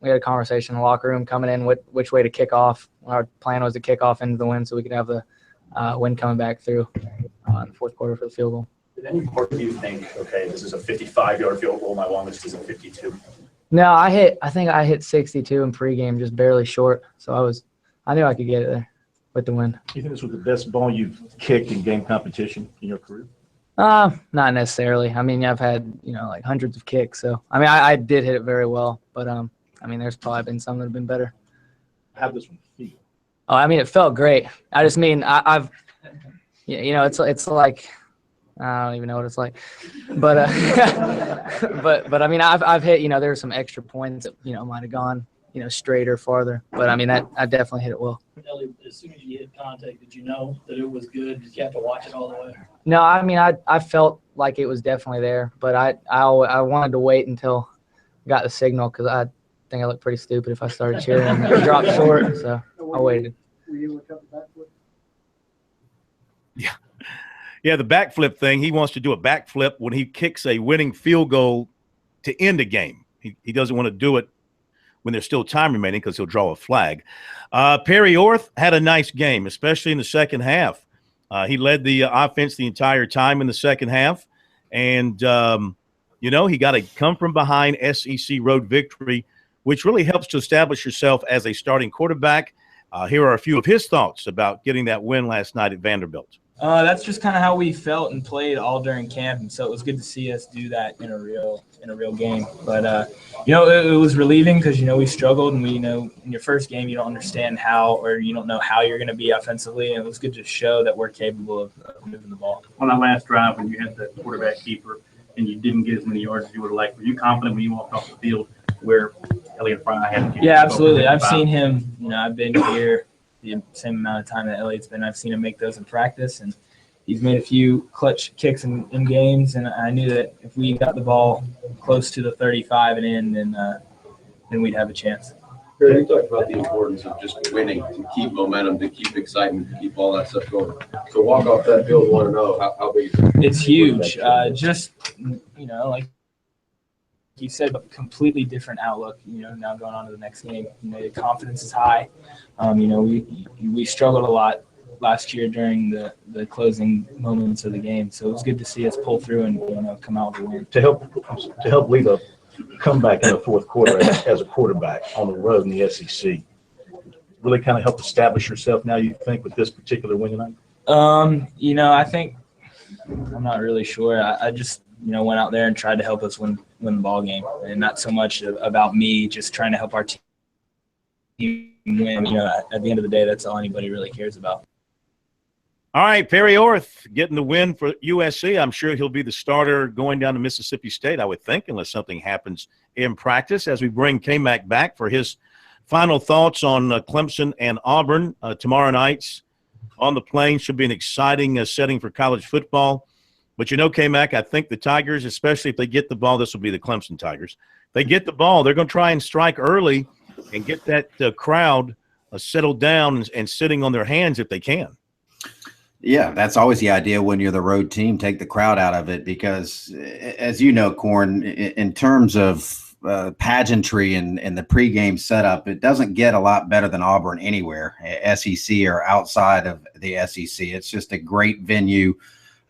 we had a conversation in the locker room coming in which way to kick off. Our plan was to kick off into the wind so we could have the wind coming back through in the fourth quarter for the field goal. Did any part of you think, okay, this is a 55-yard field goal, my longest is a 52? No, I think I hit 62 in pregame, just barely short. So I knew I could get it there with the win. You think this was the best ball you've kicked in game competition in your career? Not necessarily. I mean, I've had, like hundreds of kicks. So, I mean, I did hit it very well. But, there's probably been some that have been better. How did this one feel? Oh, I mean, it felt great. I just mean I've it's like – I don't even know what it's like, but but I mean I've hit there were some extra points that might have gone straight or farther, but I mean I definitely hit it well. Ellie, as soon as you hit contact, did you know that it was good? Did you have to watch it all the way? No, I mean I felt like it was definitely there, but I wanted to wait until I got the signal because I think I looked pretty stupid if I started cheering and it dropped short, so I waited. Were you able to cut the backflip? Yeah. Yeah, the backflip thing, he wants to do a backflip when he kicks a winning field goal to end a game. He doesn't want to do it when there's still time remaining because he'll draw a flag. Perry Orth had a nice game, especially in the second half. He led the offense the entire time in the second half. And, he got a come-from-behind SEC road victory, which really helps to establish yourself as a starting quarterback. Here are a few of his thoughts about getting that win last night at Vanderbilt. That's just kind of how we felt and played all during camp, and so it was good to see us do that in a real game. But it was relieving because we struggled, and in your first game you don't understand how, or you don't know how you're going to be offensively, and it was good to show that we're capable of moving the ball. On that last drive when you had the quarterback keeper and you didn't get as many yards as you would have liked, were you confident when you walked off the field where Elliott Fry had? Yeah, absolutely. I've seen him. I've been here the same amount of time that Elliott's been. I've seen him make those in practice, and he's made a few clutch kicks in games, and I knew that if we got the ball close to the 35 and in, then we'd have a chance. You talked about the importance of just winning to keep momentum, to keep excitement, to keep all that stuff going. So walk off that field 1-0. How big is it? It's huge. Like you said, but completely different outlook. Now going on to the next game, the confidence is high. We struggled a lot last year during the closing moments of the game, so it was good to see us pull through and come out with a win. To help lead a comeback in the fourth quarter as a quarterback on the road in the SEC, really kind of help establish yourself now, you think, with this particular win tonight? I think I'm not really sure. I just went out there and tried to help us win the ball game, and not so much about me just trying to help our team win. At the end of the day, that's all anybody really cares about. All right, Perry Orth getting the win for USC. I'm sure he'll be the starter going down to Mississippi State, I would think, unless something happens in practice, as we bring K-Mac back for his final thoughts on Clemson and Auburn. Tomorrow night's on the Plains should be an exciting setting for college football. But K-Mac, I think the Tigers, especially if they get the ball, this will be the Clemson Tigers. If they get the ball, they're going to try and strike early and get that crowd settled down and sitting on their hands if they can. Yeah, that's always the idea when you're the road team, take the crowd out of it, because as you know, Corn, in terms of pageantry and the pregame setup, it doesn't get a lot better than Auburn anywhere, SEC or outside of the SEC. It's just a great venue,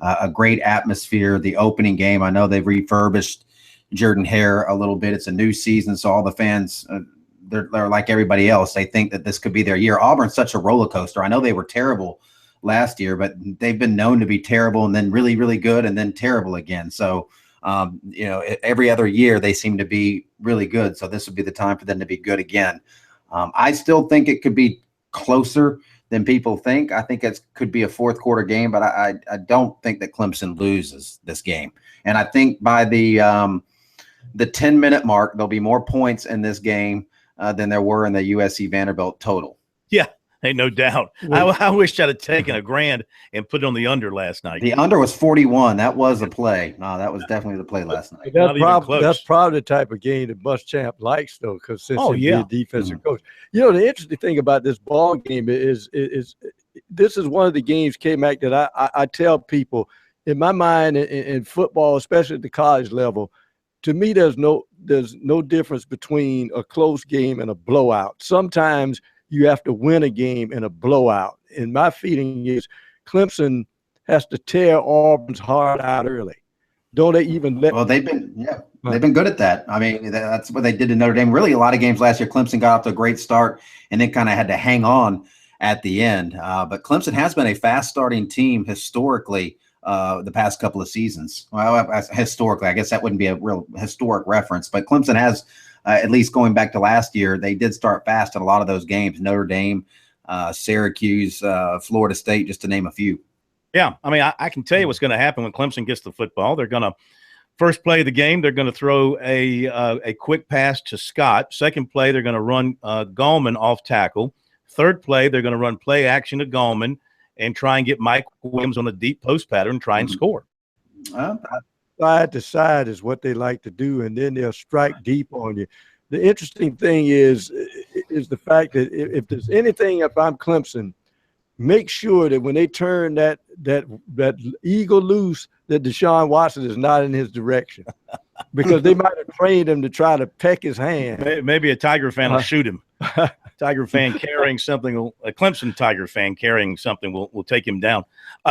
a great atmosphere. The opening game, I know they've refurbished Jordan-Hare a little bit. It's a new season, so all the fans, they're like everybody else. They think that this could be their year. Auburn's such a roller coaster. I know they were terrible last year, but they've been known to be terrible and then really, really good and then terrible again. So, every other year they seem to be really good. So this would be the time for them to be good again. I still think it could be closer than people think. I think it could be a fourth quarter game, but I don't think that Clemson loses this game. And I think by the 10-minute mark, there'll be more points in this game than there were in the USC Vanderbilt total. Yeah. Ain't no doubt. I wish I'd have taken $1,000 and put it on the under last night. The under was 41. That was a play. No, that was definitely the play last night. That's probably the type of game that Muschamp likes, though, because since he's a defensive coach. The interesting thing about this ball game is this is one of the games, K-Mac, that I tell people, in my mind, in football, especially at the college level, to me, there's no difference between a close game and a blowout. Sometimes you have to win a game in a blowout. And my feeling is Clemson has to tear Auburn's heart out early. Don't they even let? Well, they've been good at that. I mean, that's what they did to Notre Dame. Really, a lot of games last year, Clemson got off to a great start and then kind of had to hang on at the end. But Clemson has been a fast starting team historically the past couple of seasons. Well, historically, I guess that wouldn't be a real historic reference, but Clemson has. At least going back to last year, they did start fast at a lot of those games. Notre Dame, Syracuse, Florida State, just to name a few. Yeah, I mean, I can tell you what's going to happen when Clemson gets the football. They're going to first play of the game. They're going to throw a quick pass to Scott. Second play, they're going to run Gallman off tackle. Third play, they're going to run play action to Gallman and try and get Mike Williams on a deep post pattern and try and score. Side to side is what they like to do, and then they'll strike deep on you. The interesting thing is the fact that if there's anything, if I'm Clemson, make sure that when they turn that eagle loose, that Deshaun Watson is not in his direction, because they might have trained him to try to peck his hand. Maybe a Tiger fan will shoot him. Tiger fan carrying something, a Clemson Tiger fan carrying something will take him down.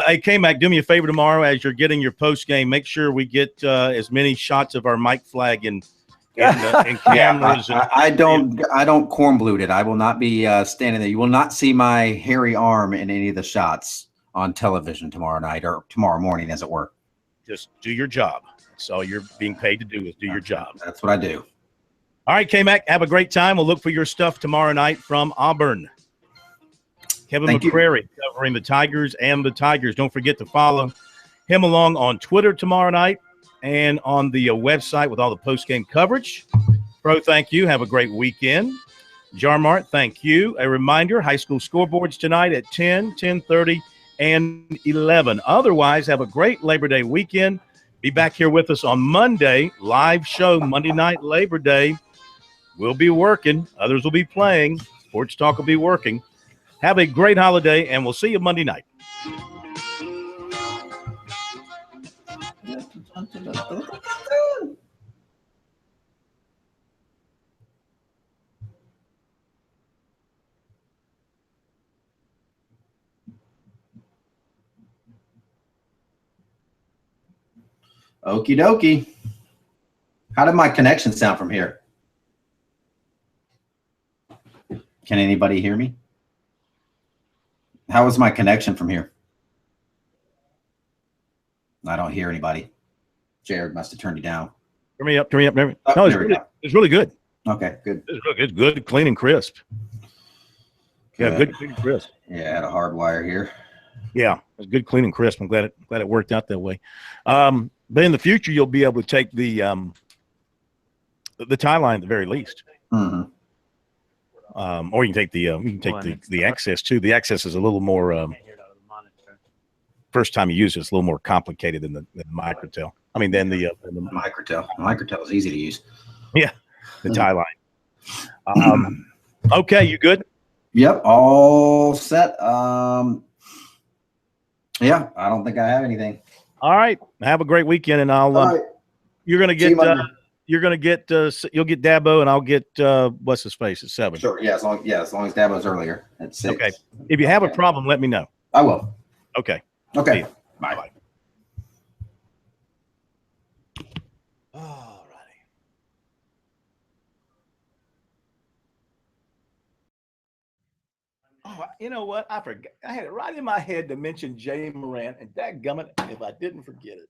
Hey, K-Mac, do me a favor tomorrow as you're getting your post game. Make sure we get as many shots of our Mike flag and cameras. I don't corn blute it. I will not be standing there. You will not see my hairy arm in any of the shots on television tomorrow night or tomorrow morning, as it were. Just do your job. That's all you're being paid to do is do your job. That's what I do. All right, K-Mac, have a great time. We'll look for your stuff tomorrow night from Auburn. Kevin McCrary covering the Tigers and the Tigers. Don't forget to follow him along on Twitter tomorrow night and on the website with all the post-game coverage. Bro, thank you. Have a great weekend. Jarmart, thank you. A reminder, high school scoreboards tonight at 10, 10:30, and 11. Otherwise, have a great Labor Day weekend. Be back here with us on Monday. Live show, Monday night, Labor Day. We'll be working. Others will be playing. Sports Talk will be working. Have a great holiday, and we'll see you Monday night. Okie dokie. How did my connection sound from here? Can anybody hear me? How was my connection from here? I don't hear anybody. Jared must have turned you down. Turn me up. No, Oh, there we go. it's really good. Okay, good. It's really good. Good, clean and crisp. Yeah, good, clean and crisp. Yeah, I had a hard wire here. Yeah, it's good, clean and crisp. I'm glad it worked out that way. But in the future, you'll be able to take the tie line at the very least. Mm-hmm. Or you can take the access too. The access is a little more. First time you use it, it's a little more complicated than the microtel. I mean, than the microtel. Microtel is easy to use. Yeah, the tie line. Okay, you good? Yep, all set. Yeah, I don't think I have anything. All right, have a great weekend, and I'll. All right. You're gonna get. You'll get Dabo, and I'll get what's his face at 7. Sure. Yeah, as long as Dabo's earlier at 6. Okay. If you have a problem, let me know. I will. Okay. Okay. Bye. All righty. Oh, you know what? I forgot. I had it right in my head to mention Jay Morant, and dadgummit, if I didn't forget it.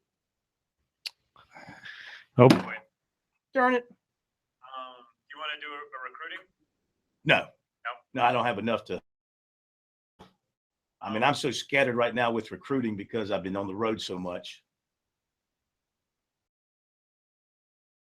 Oh boy. Darn it. You want to do a recruiting? No, I don't have enough to. I mean, I'm so scattered right now with recruiting because I've been on the road so much.